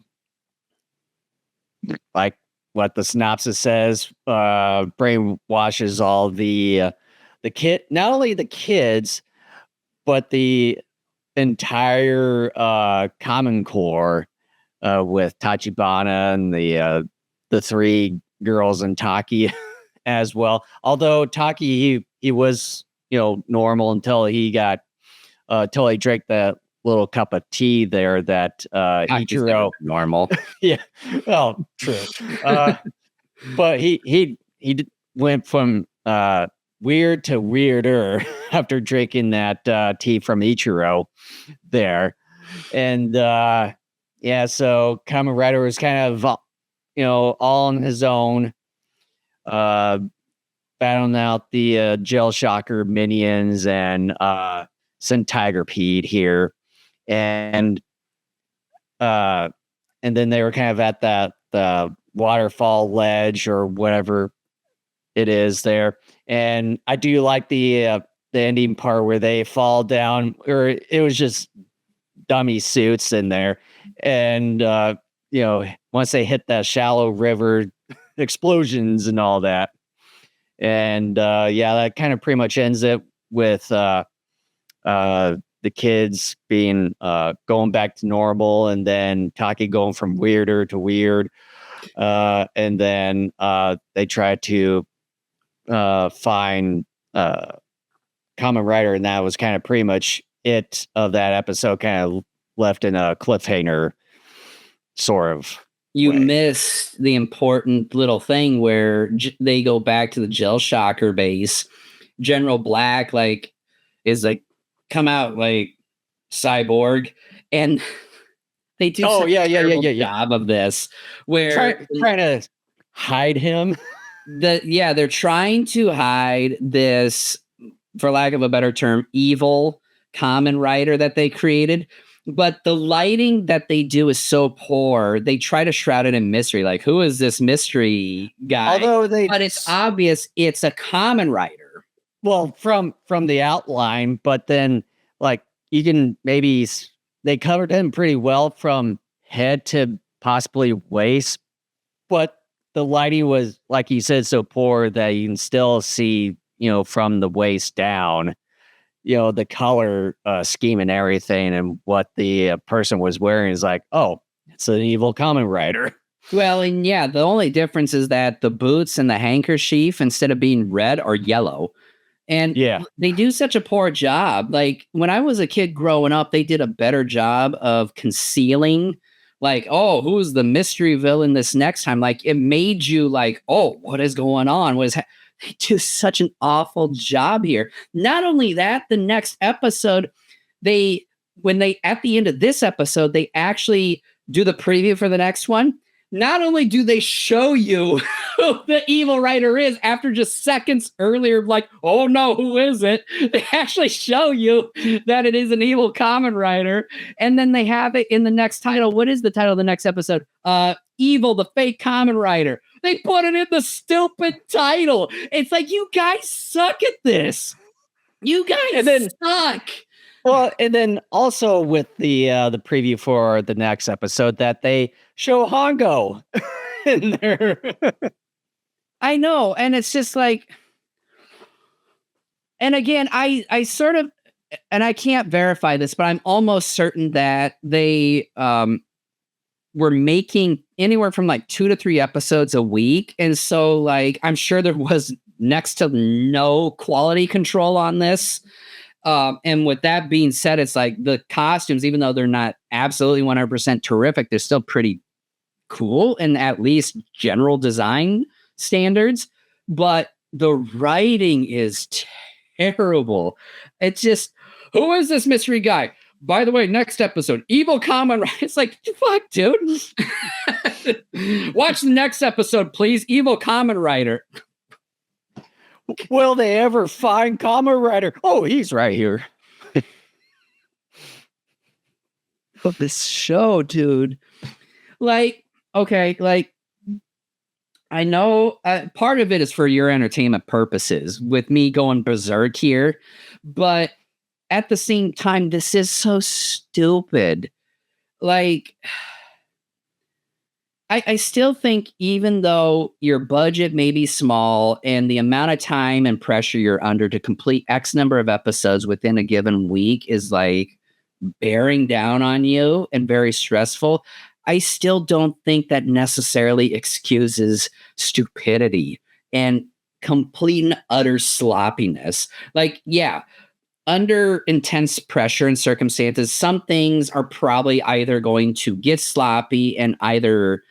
like what the synopsis says, brainwashes all the not only the kids, but the entire Common Core with Tachibana and the three girls and Taki as well. Although Taki he was normal until he drank that little cup of tea there that Ichiro normal. Yeah, well, true. But he went from weird to weirder after drinking that tea from Ichiro there. And yeah, so Kamen Rider was kind of all on his own, battling out the Gel Shocker minions and Centigrapede here. And then they were kind of at the waterfall ledge or whatever it is there. And I do like the ending part where they fall down, or it was just dummy suits in there. And once they hit that shallow river, explosions and all that. And that kind of pretty much ends it with the kids being going back to normal, and then Taki going from weirder to weird. And then they try to find Kamen Rider, and that was kind of pretty much it of that episode, kind of left in a cliffhanger sort of. You missed the important little thing where they go back to the Gel Shocker base. General Black is come out like cyborg, and they do job of this where trying to hide him. They're trying to hide this, for lack of a better term, evil Kamen Rider that they created. But the lighting that they do is so poor. They try to shroud it in mystery. Like, who is this mystery guy? But it's obvious it's a Kamen Rider. Well, from the outline, but then you can they covered him pretty well from head to possibly waist, but the lighting was, like you said, so poor that you can still see, from the waist down, the color scheme and everything, and what the person was wearing is like, oh, it's an evil Kamen Rider. Well, and yeah, the only difference is that the boots and the handkerchief, instead of being red, are yellow. And they do such a poor job. Like, when I was a kid growing up, they did a better job of concealing, who's the mystery villain this next time? It made you what is going on? They do such an awful job here. Not only that, the next episode, at the end of this episode, they actually do the preview for the next one. Not only do they show you who the evil writer is after just seconds earlier, oh no, who is it? They actually show you that it is an evil Kamen Rider. And then they have it in the next title. What is the title of the next episode? Evil, the fake Kamen Rider. They put it in the stupid title. It's like, you guys suck at this. You guys suck. Well, and then also with the preview for the next episode, that they show Hongo in there. I know, and it's just and again, I sort of, and I can't verify this, but I'm almost certain that they were making anywhere from 2 to 3 episodes a week, and so I'm sure there was next to no quality control on this. And with that being said, it's the costumes, even though they're not absolutely 100% terrific, they're still pretty cool in at least general design standards. But the writing is terrible. It's just, who is this mystery guy? By the way, next episode, evil Kamen Rider. It's fuck, dude. Watch the next episode, please. Evil Kamen Rider. Will they ever find Kamen Rider? Oh, he's right here. But this show, dude, okay, I know part of it is for your entertainment purposes with me going berserk here, but at the same time, this is so stupid. Like, I still think even though your budget may be small and the amount of time and pressure you're under to complete X number of episodes within a given week is like bearing down on you and very stressful, I still don't think that necessarily excuses stupidity and complete and utter sloppiness. Like, yeah, under intense pressure and circumstances, some things are probably either going to get sloppy and either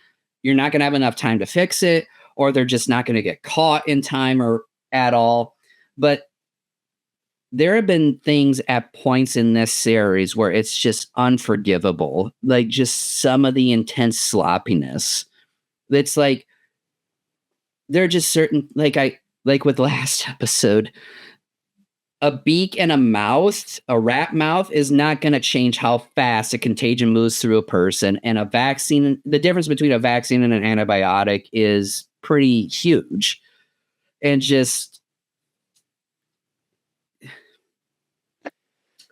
you're not going to have enough time to fix it, or they're just not going to get caught in time or at all. But there have been things at points in this series where it's just unforgivable, like just some of the intense sloppiness. It's like there are just certain, like with last episode, a beak and a mouth, a rat mouth, is not going to change how fast a contagion moves through a person. And a vaccine, the difference between a vaccine and an antibiotic is pretty huge. And just,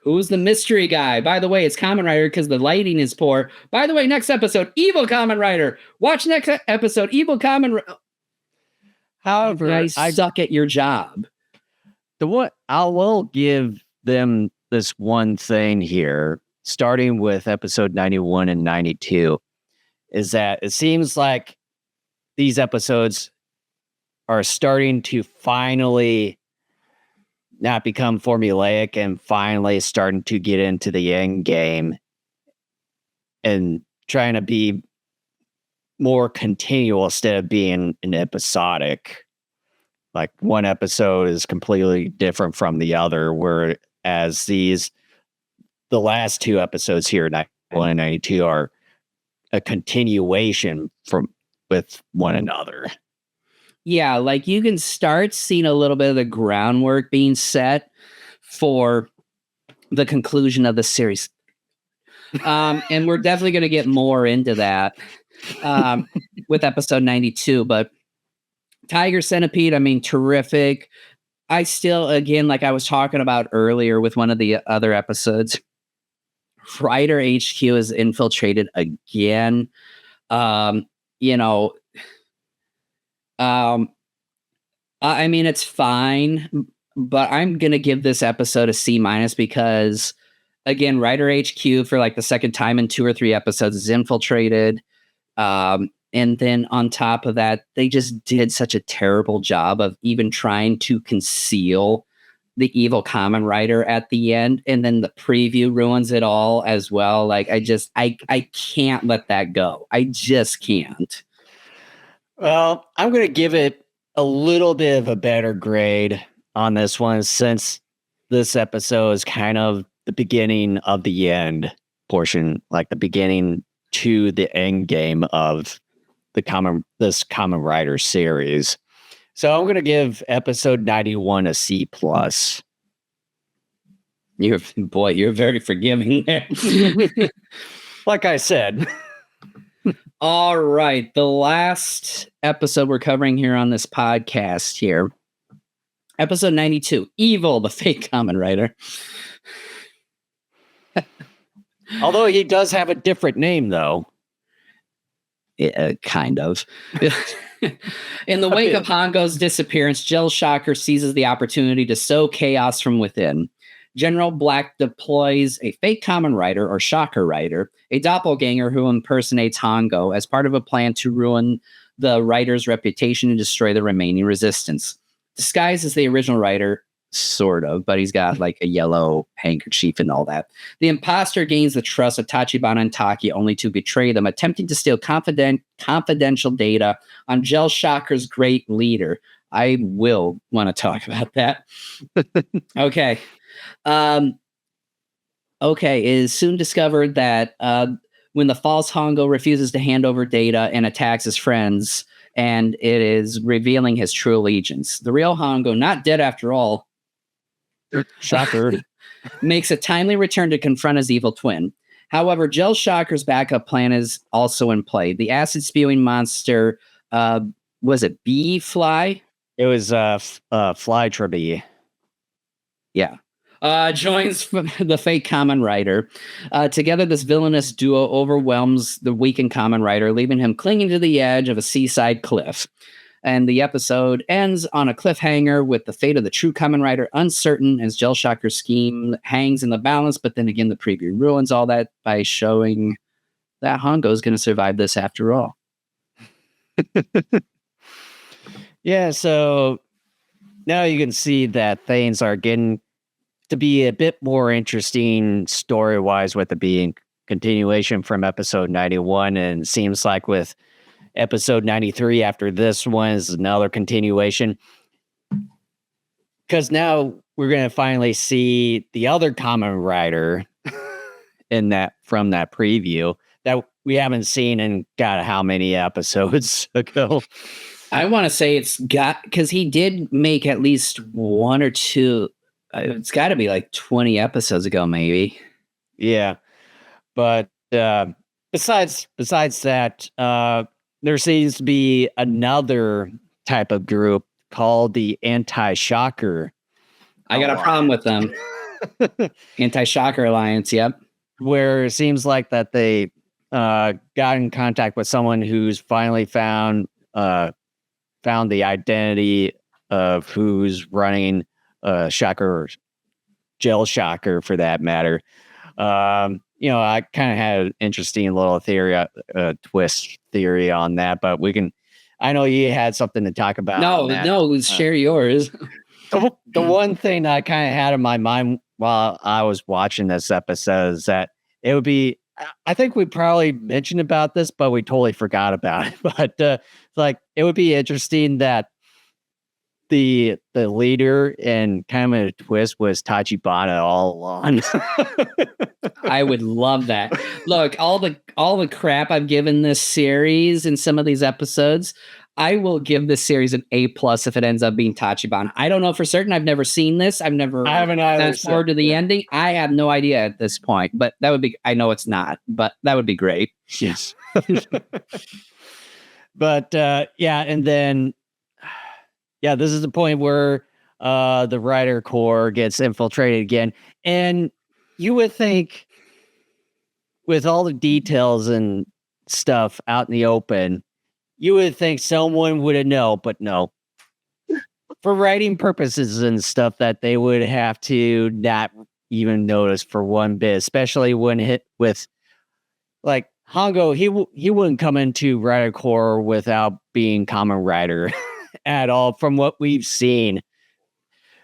who's the mystery guy? By the way, it's Kamen Rider because the lighting is poor. By the way, next episode, Evil Kamen Rider. Watch next episode, Evil Kamen Rider. However, you guys suck at your job. I will give them this one thing here, starting with episode 91 and 92, is that it seems like these episodes are starting to finally not become formulaic and finally starting to get into the end game and trying to be more continual instead of being an episodic. Like one episode is completely different from the other, whereas the last two episodes here, 91 and 92, are a continuation with one another. Yeah, like you can start seeing a little bit of the groundwork being set for the conclusion of the series. And we're definitely going to get more into that with episode 92, but Tiger Centipede, I mean, terrific. I still, again, like I was talking about earlier with one of the other episodes, Rider HQ is infiltrated again. I mean, it's fine, but I'm going to give this episode a C- because, again, Rider HQ for like the second time in 2 or 3 episodes is infiltrated. And then on top of that, they just did such a terrible job of even trying to conceal the evil Kamen Rider at the end. And then the preview ruins it all as well. Like, I can't let that go. I just can't. Well, I'm going to give it a little bit of a better grade on this one, since this episode is kind of the beginning of the end portion, like the beginning to the end game of this Kamen Rider series. So I'm going to give episode 91 a C+. You're very forgiving. Like I said. All right. The last episode we're covering here on this podcast here. Episode 92, Evil, the fake Kamen Rider. Although he does have a different name, though. Kind of. In the wake of Hongo's disappearance, Jill Shocker seizes the opportunity to sow chaos from within. General Black deploys a fake Kamen Rider, or Shocker Rider, a doppelganger who impersonates Hongo, as part of a plan to ruin the Rider's reputation and destroy the remaining resistance. Disguised as the original Rider, sort of, but he's got like a yellow handkerchief and all that. The imposter gains the trust of Tachibana and Taki, only to betray them, attempting to steal confidential data on Gel Shocker's great leader. I will want to talk about that. Okay. It is soon discovered that when the false Hongo refuses to hand over data and attacks his friends, and it is revealing his true allegiance. The real Hongo, not dead after all, Shocker, makes a timely return to confront his evil twin. However, Gel Shocker's backup plan is also in play. The acid-spewing monster, was it Bee Fly? It was Fly Tribby. Yeah. joins the fake Kamen Rider. Together, this villainous duo overwhelms the weakened Kamen Rider, leaving him clinging to the edge of a seaside cliff. And the episode ends on a cliffhanger with the fate of the true Kamen Rider uncertain as Gel Shocker's scheme hangs in the balance. But then again, the preview ruins all that by showing that Hongo is going to survive this after all. Yeah, so now you can see that things are getting to be a bit more interesting story-wise with it being continuation from episode 91, and it seems like with episode 93 after this one is another continuation. Because now we're going to finally see the other Kamen Rider in that from that preview that we haven't seen in God how many episodes ago. I want to say it's got, because he did make at least one or two. It's got to be like 20 episodes ago, maybe. Yeah, but besides that, there seems to be another type of group called the Anti-Shocker. I got a problem with them. Anti-Shocker Alliance, yep. Where it seems like that they got in contact with someone who's finally found the identity of who's running Shocker, Gel Shocker for that matter. I kind of had an interesting little theory, twist theory on that, but I know you had something to talk about. No, share yours. The one thing I kind of had in my mind while I was watching this episode is that it would be, I think we probably mentioned about this, but we totally forgot about it. But it would be interesting that the leader and kind of a twist was Tachibana all along. I would love that. Look, all the crap I've given this series in some of these episodes, I will give this series an A+ if it ends up being Tachibana. I don't know for certain. I've never seen this. I haven't either. Fast forward to the ending. I have no idea at this point, but that would be, I know it's not, but that would be great. Yes. But and then this is the point where the Rider Corps gets infiltrated again. And you would think with all the details and stuff out in the open, you would think someone would have known, but no. For writing purposes and stuff, that they would have to not even notice for one bit, especially when hit with like Hongo. He wouldn't come into Rider Corps without being Kamen Rider at all from what we've seen.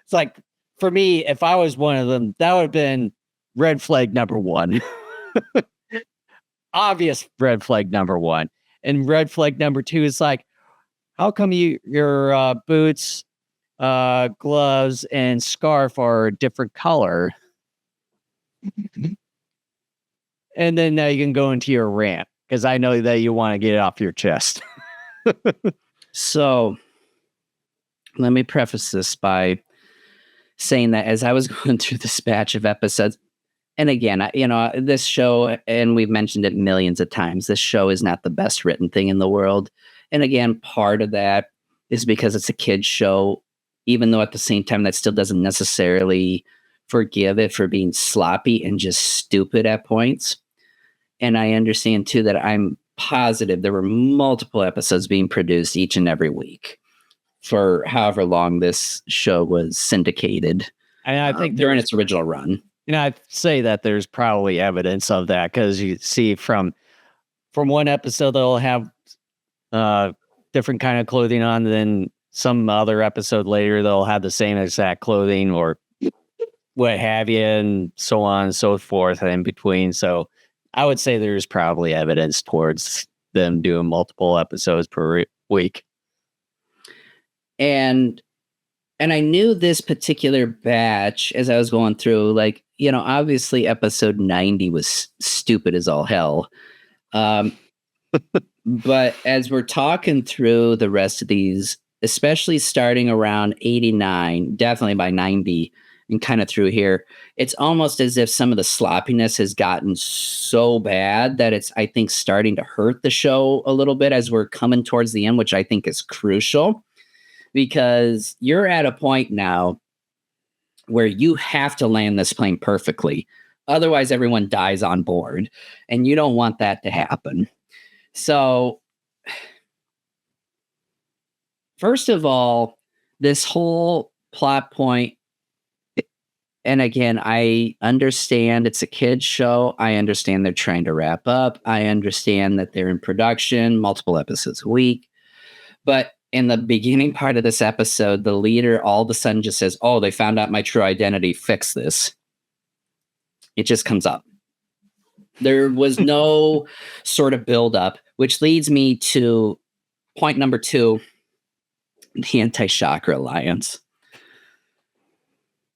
It's like, for me, if I was one of them, that would have been red flag number one. Obvious red flag number one. And red flag number two is like, how come your boots, gloves, and scarf are a different color? And then now you can go into your rant, because I know that you want to get it off your chest. So let me preface this by saying that as I was going through this batch of episodes, and again, this show, and we've mentioned it millions of times, this show is not the best written thing in the world. And again, part of that is because it's a kid's show, even though at the same time that still doesn't necessarily forgive it for being sloppy and just stupid at points. And I understand too that I'm positive there were multiple episodes being produced each and every week for however long this show was syndicated. And I think during its original run. I'd say that there's probably evidence of that, because you see from one episode they'll have different kind of clothing on, then some other episode later they'll have the same exact clothing or what have you, and so on and so forth in between. So I would say there's probably evidence towards them doing multiple episodes per week. And I knew this particular batch as I was going through, like, obviously episode 90 was stupid as all hell. But as we're talking through the rest of these, especially starting around 89, definitely by 90 and kind of through here, it's almost as if some of the sloppiness has gotten so bad that it's, I think, starting to hurt the show a little bit as we're coming towards the end, which I think is crucial. Because you're at a point now where you have to land this plane perfectly. Otherwise, everyone dies on board, and you don't want that to happen. So, first of all, this whole plot point, and again, I understand it's a kid's show. I understand they're trying to wrap up. I understand that they're in production, multiple episodes a week. But in the beginning part of this episode, the leader all of a sudden just says, "Oh, they found out my true identity. Fix this." It just comes up. There was no sort of build up, which leads me to point number 2, the Anti-Chakra Alliance.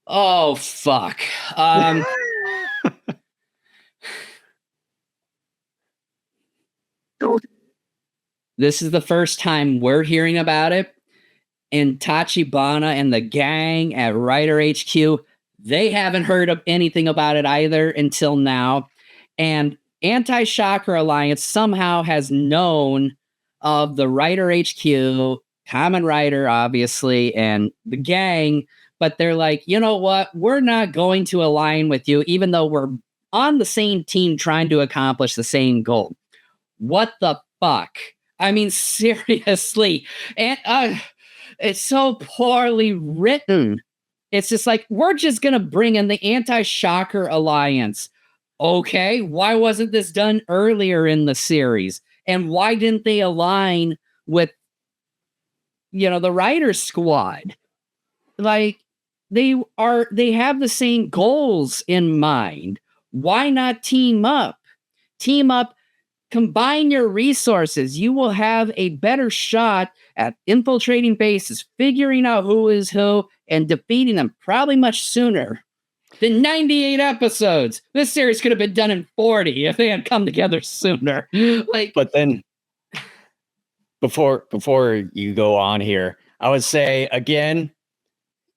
Oh, fuck. This is the first time we're hearing about it. And Tachibana and the gang at Rider HQ, they haven't heard of anything about it either until now. And Anti-Chakra Alliance somehow has known of the Rider HQ, Kamen Rider, obviously, and the gang. But they're like, you know what? We're not going to align with you, even though we're on the same team trying to accomplish the same goal. What the fuck? I mean, seriously. And it's so poorly written. It's just like, we're just going to bring in the Anti-Chakra Alliance. Okay, why wasn't this done earlier in the series? And why didn't they align with, the Rider Squad? Like, they have the same goals in mind. Why not team up? Team up, combine your resources. You will have a better shot at infiltrating bases, figuring out who is who, and defeating them probably much sooner than 98 episodes. This series could have been done in 40 if they had come together sooner. But then before you go on here, I would say again,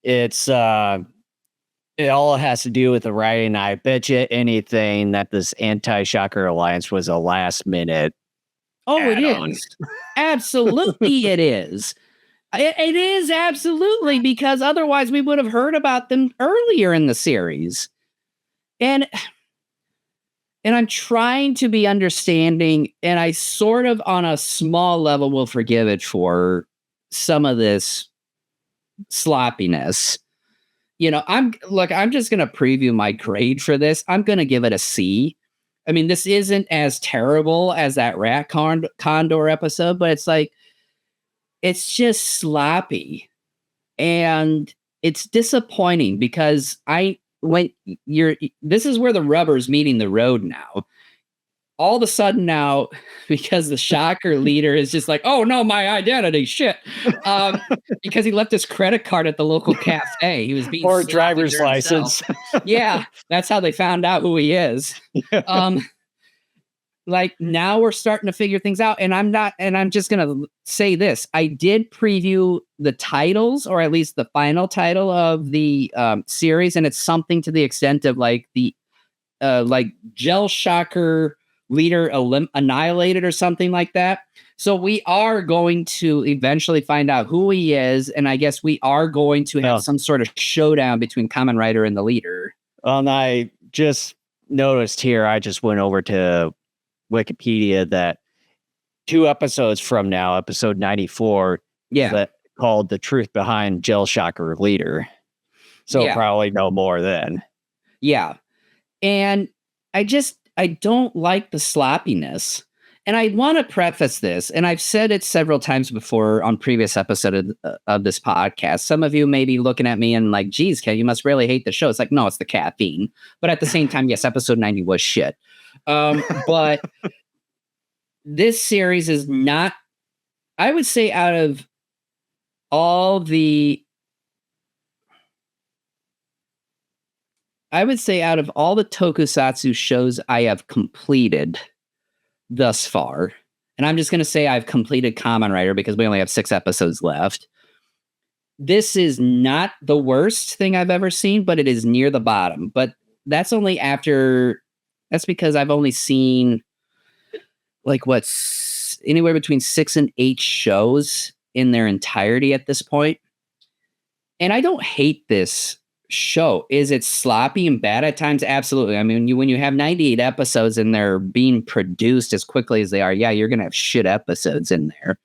it's it all has to do with the writing. I bet you anything that this Anti-Chakra Alliance was a last minute. Oh, it is. Absolutely, it is. It is absolutely, because otherwise we would have heard about them earlier in the series. And I'm trying to be understanding, and I sort of on a small level will forgive it for some of this sloppiness. I'm just going to preview my grade for this. I'm going to give it a C. I mean, this isn't as terrible as that Rat Condor episode, but it's like, it's just sloppy, and it's disappointing because this is where the rubber's meeting the road now. All of a sudden now, because the Shocker leader is just like, "Oh no, my identity, shit," because he left his credit card at the local cafe. He was being or driver's license. Yeah, that's how they found out who he is. Like, now we're starting to figure things out, and I'm just gonna say this: I did preview the titles, or at least the final title of the series, and it's something to the extent of like the Gel Shocker leader annihilated or something like that. So we are going to eventually find out who he is, and I guess we are going to have some sort of showdown between Kamen Rider and the leader. And I just noticed here, I just went over to Wikipedia that 2 episodes from now, episode 94, called "The Truth Behind Gel Shocker Leader." So probably no more then. Yeah. And I don't like the sloppiness. And I want to preface this, and I've said it several times before on previous episodes of this podcast. Some of you may be looking at me and like, "Geez, Ken, you must really hate the show." It's like, no, it's the caffeine. But at the same time, yes, episode 90 was shit. But this series is not, I would say, out of all the tokusatsu shows I have completed thus far, and I'm just going to say I've completed Kamen Rider because we only have 6 episodes left. This is not the worst thing I've ever seen, but it is near the bottom. But that's because I've only seen anywhere between 6 and 8 shows in their entirety at this point. And I don't hate this show. Is it sloppy and bad at times? Absolutely. I mean, when you have 98 episodes and they're being produced as quickly as they are, yeah, you're going to have shit episodes in there.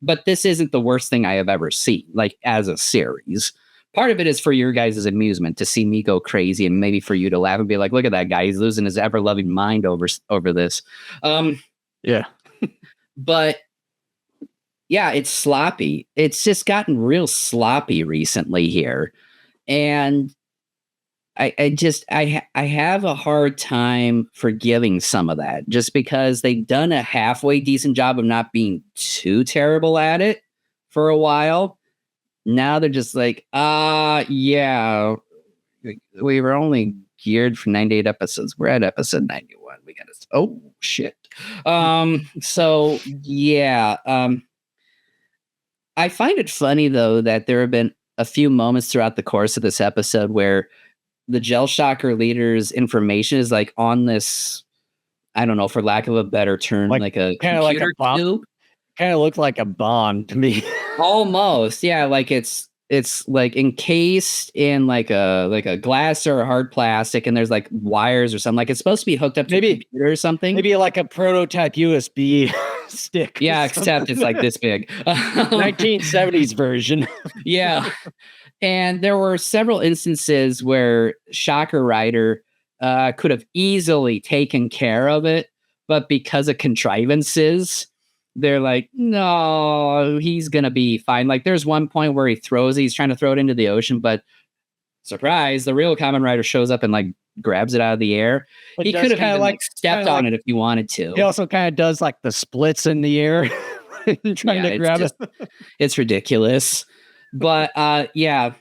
But this isn't the worst thing I have ever seen, like as a series. Part of it is for your guys' amusement to see me go crazy, and maybe for you to laugh and be like, look at that guy. He's losing his ever-loving mind over this. Yeah. But yeah, it's sloppy. It's just gotten real sloppy recently here. And I have a hard time forgiving some of that, just because they've done a halfway decent job of not being too terrible at it for a while. Now they're just like, yeah, we were only geared for 98 episodes. We're at episode 91. We got to, oh shit. So yeah, I find it funny though that there have been a few moments throughout the course of this episode where the Gel Shocker leader's information is like on this, I don't know, for lack of a better term, like a kind of like a bomb. tube. Kind of looked like a bomb to me. Almost, yeah. Like it's like encased in like a glass or a hard plastic, and there's like wires or something. Like it's supposed to be hooked up to a computer or something. Maybe like a prototype USB stick. Yeah, except it's like this big. 1970s version. Yeah. And there were several instances where Shocker Rider could have easily taken care of it, but because of contrivances, they're like, no, he's going to be fine. Like there's one point where he's trying to throw it into the ocean, but surprise, the real Kamen Rider shows up and like grabs it out of the air. He could have kind of like stepped on it if he wanted to. He also kind of does like the splits in the air trying to grab it. It's ridiculous. But yeah,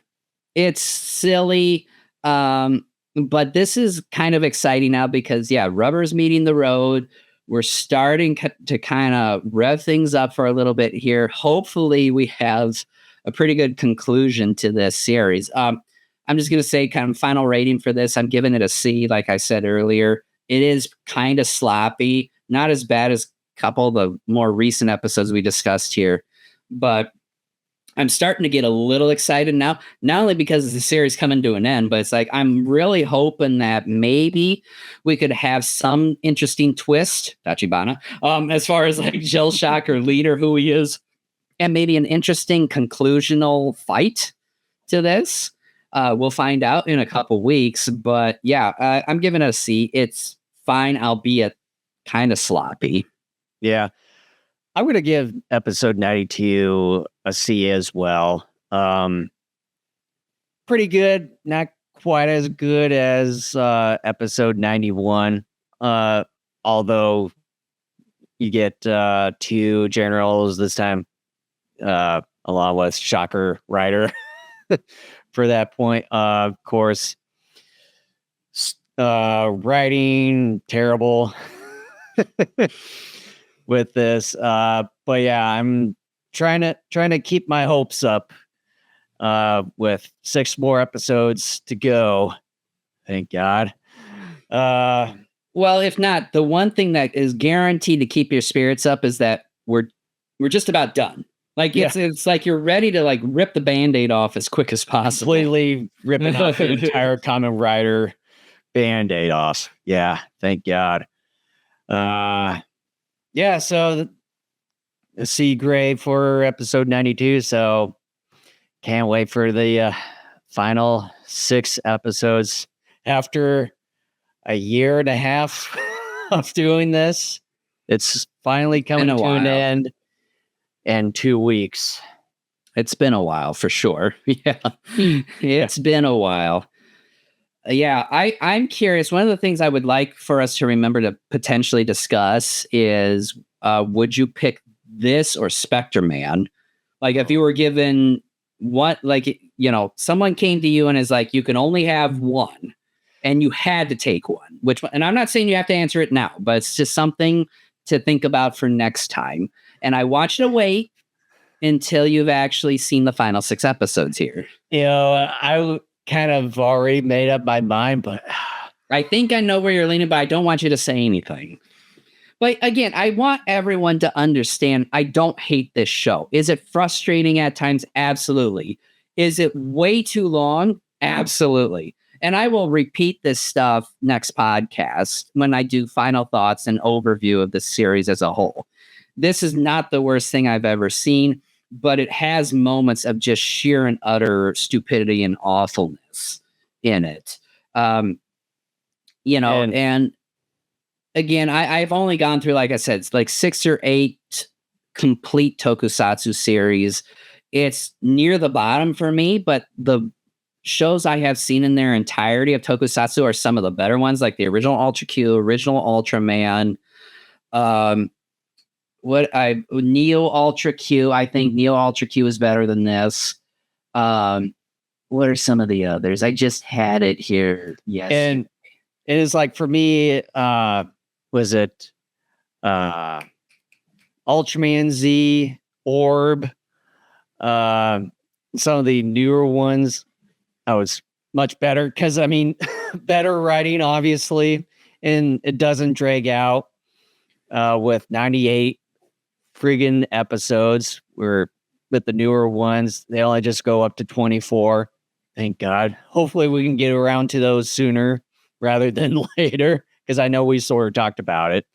it's silly. But this is kind of exciting now because yeah, rubber's meeting the road. We're starting to kind of rev things up for a little bit here. Hopefully we have a pretty good conclusion to this series. I'm just going to say kind of final rating for this. I'm giving it a C. Like I said earlier, it is kind of sloppy, not as bad as a couple of the more recent episodes we discussed here, but I'm starting to get a little excited now, not only because the series coming to an end, but it's like, I'm really hoping that maybe we could have some interesting twist, Tachibana, as far as like Gel Shocker leader, who he is, and maybe an interesting conclusional fight to this. We'll find out in a couple weeks, but yeah, I'm giving it a C. It's fine, albeit kind of sloppy. Yeah. I'm going to give episode 92 a C as well. Pretty good. Not quite as good as episode 91. Although you get two generals this time, along with Shocker Rider for that point. Of course, writing terrible. With this, but yeah, I'm trying to keep my hopes up. With 6 more episodes to go, thank God. Well, if not, the one thing that is guaranteed to keep your spirits up is that we're just about done. Like it's like you're ready to like rip the Band-Aid off as quick as possible. Completely ripping off the entire Kamen Rider Band-Aid off. Yeah, thank God. Yeah, so a C grade for episode 92. So can't wait for the final 6 episodes after a year and a half of doing this. It's finally coming to an end in 2 weeks. It's been a while for sure. Yeah, it's been a while. Yeah, I'm curious. One of the things I would like for us to remember to potentially discuss is, would you pick this or Spectre Man? Like if you were given what, like, you know, someone came to you and is like, you can only have one and you had to take one, which one? And I'm not saying you have to answer it now, but it's just something to think about for next time. And I want you to wait until you've actually seen the final 6 episodes here. You know, I kind of already made up my mind, but I think I know where you're leaning, but I don't want you to say anything. But again, I want everyone to understand I don't hate this show. Is it frustrating at times? Absolutely. Is it way too long? Absolutely. And I will repeat this stuff next podcast when I do final thoughts and overview of the series as a whole. This is not the worst thing I've ever seen, but it has moments of just sheer and utter stupidity and awfulness in it. And- and again, I've only gone through, like I said, it's like 6 or 8 complete tokusatsu series. It's near the bottom for me, but the shows I have seen in their entirety of tokusatsu are some of the better ones, like the original Ultra Q, original Ultraman. Neo Ultra Q. I think Neo Ultra Q is better than this. What are some of the others? I just had it here. Yes. And it is like, for me, was it Ultraman Z, Orb, some of the newer ones? I was much better because, I mean, better writing, obviously, and it doesn't drag out with 98 friggin' episodes. Where with the newer ones, they only just go up to 24. Thank God. Hopefully we can get around to those sooner rather than later, because I know we sort of talked about it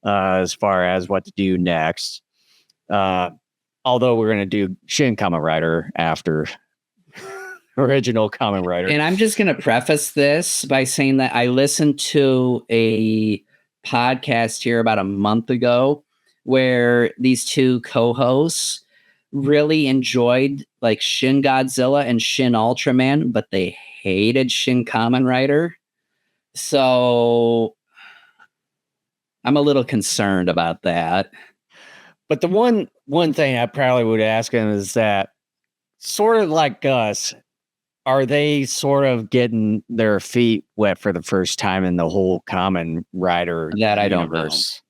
as far as what to do next. Although we're going to do Shin Kamen Rider after original Kamen Rider. And I'm just going to preface this by saying that I listened to a podcast here about a month ago where these two co-hosts really enjoyed like Shin Godzilla and Shin Ultraman, but they hated Shin Kamen Rider. So I'm a little concerned about that. But the one thing I probably would ask him is that, sort of like us, are they sort of getting their feet wet for the first time in the whole Kamen Rider That I don't universe?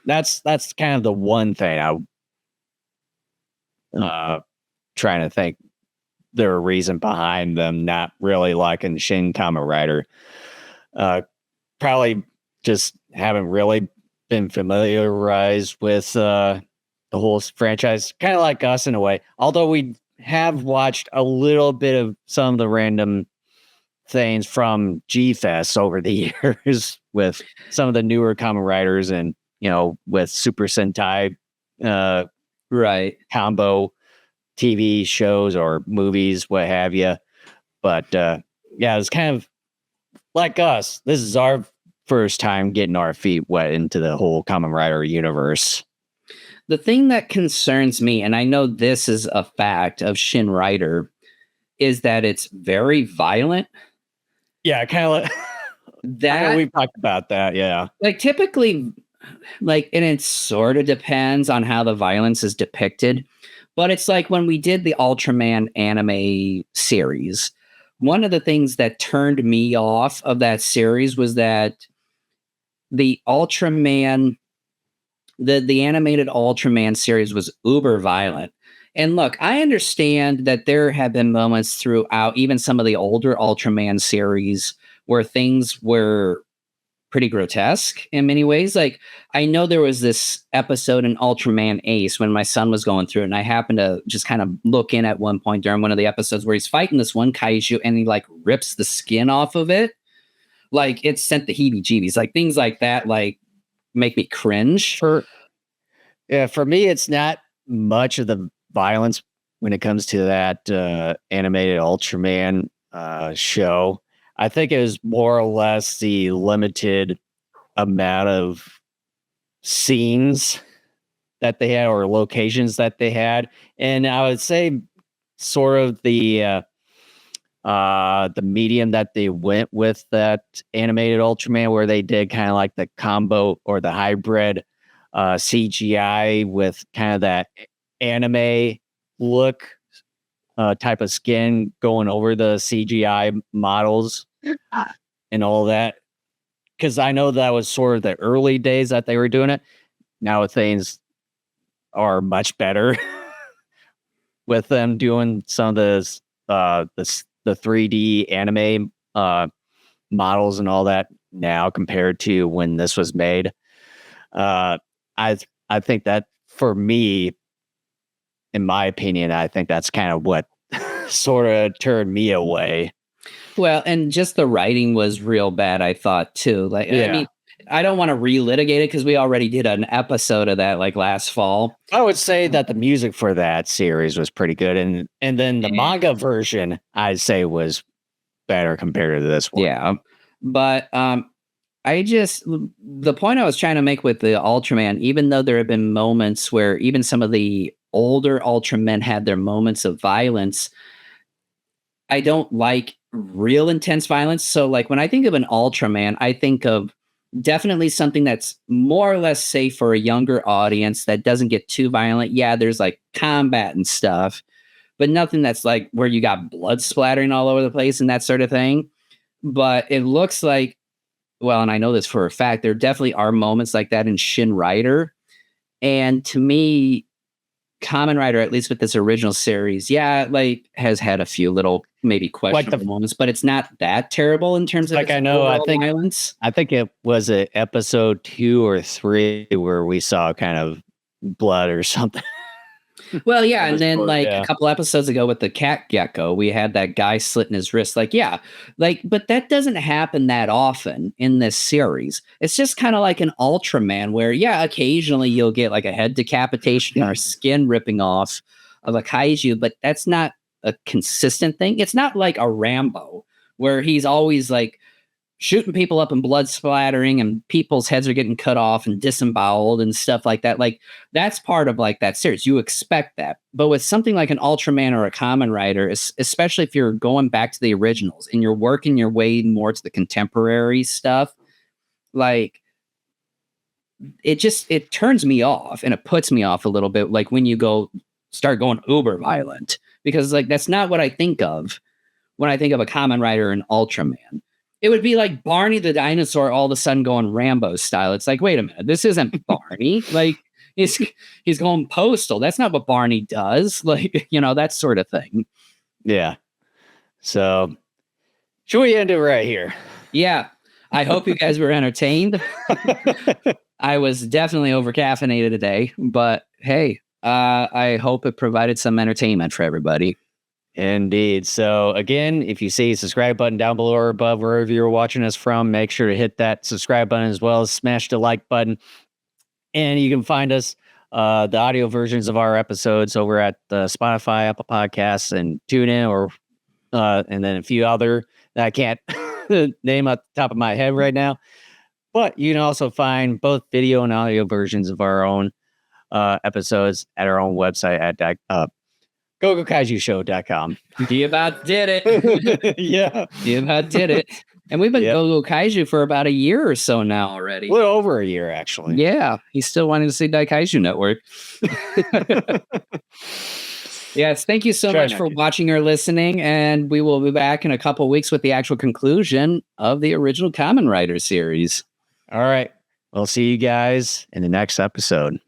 That's kind of the one thing I trying to think their reason behind them not really liking Shin Kamen Rider. Probably just haven't really been familiarized with the whole franchise, kind of like us in a way. Although we have watched a little bit of some of the random things from G-Fest over the years with some of the newer Kamen Riders, and with Super Sentai right combo TV shows or movies, what have you. But yeah, it's kind of like us. This is our first time getting our feet wet into the whole Kamen Rider universe. The thing that concerns me, and I know this is a fact of Shin Rider, is that it's very violent. Yeah, kind of like that. We've talked about that. Yeah, like typically, like, and it sort of depends on how the violence is depicted. But it's like when we did the Ultraman anime series, one of the things that turned me off of that series was that the Ultraman, the animated Ultraman series was uber violent. And look, I understand that there have been moments throughout even some of the older Ultraman series where things were pretty grotesque in many ways. Like, I know there was this episode in Ultraman Ace when my son was going through it, and I happened to just kind of look in at one point during one of the episodes where he's fighting this one kaiju and he like rips the skin off of it. Like, it sent the heebie-jeebies. Like, things like that like make me cringe. for me, it's not much of the violence when it comes to that animated Ultraman show. I think it was more or less the limited amount of scenes that they had or locations that they had. And I would say sort of the medium that they went with that animated Ultraman, where they did kind of like the combo or the hybrid CGI with kind of that anime look type of skin going over the CGI models and all that. Because I know that was sort of the early days that they were doing it. Now things are much better with them doing some of the 3D anime models and all that now compared to when this was made. I think that, for me, in my opinion, I think that's kind of what sort of turned me away. Well, and just the writing was real bad, I thought too. Like, I mean, I don't want to relitigate it because we already did an episode of that like last fall. I would say that the music for that series was pretty good, and then the manga version I'd say was better compared to this one. Yeah, but the point I was trying to make with the Ultraman, even though there have been moments where even some of the older Ultramen had their moments of violence, I don't like real intense violence. So like when I think of an Ultraman, I think of definitely something that's more or less safe for a younger audience that doesn't get too violent. Yeah, there's like combat and stuff, but nothing that's like where you got blood splattering all over the place and that sort of thing. But it looks like, well, and I know this for a fact, there definitely are moments like that in Shin Rider. And to me, Kamen Rider, at least with this original series, like has had a few little maybe questionable moments, but it's not that terrible in terms of like I know I think violence. I think it was episode 2 or 3 where we saw kind of blood or something. Well, yeah, and then a couple episodes ago with the cat gecko, we had that guy slitting his wrist. But that doesn't happen that often in this series. It's just kind of like an Ultraman where, occasionally you'll get like a head decapitation or skin ripping off of a kaiju, but that's not a consistent thing. It's not like a Rambo where he's always like shooting people up and blood splattering and people's heads are getting cut off and disemboweled and stuff like that. Like that's part of like that series. You expect that. But with something like an Ultraman or a Kamen Rider, especially if you're going back to the originals and you're working your way more to the contemporary stuff, like it turns me off and it puts me off a little bit. Like when you start going uber violent, because like that's not what I think of when I think of a Kamen Rider and Ultraman. It would be like Barney the dinosaur all of a sudden going Rambo style. It's like, wait a minute, this isn't Barney. Like he's going postal. That's not what Barney does. Like, that sort of thing. Yeah. So should we end it right here? Yeah. I hope you guys were entertained. I was definitely over caffeinated today, but hey, I hope it provided some entertainment for everybody. Indeed. So again, if you see a subscribe button down below or above wherever you're watching us from, make sure to hit that subscribe button as well as smash the like button. And you can find us the audio versions of our episodes over at the Spotify, Apple Podcasts, and TuneIn, or and then a few other that I can't name at the top of my head right now. But you can also find both video and audio versions of our own episodes at our own website at GoGoKaijuShow.com. You about did it. Yeah. You about did it. And we've been Go Go Kaiju for about a year or so now already. A little over a year, actually. Yeah. He's still wanting to see Daikaiju Network. Yes. Thank you so much for watching or listening. And we will be back in a couple weeks with the actual conclusion of the original Kamen Rider series. All right. We'll see you guys in the next episode.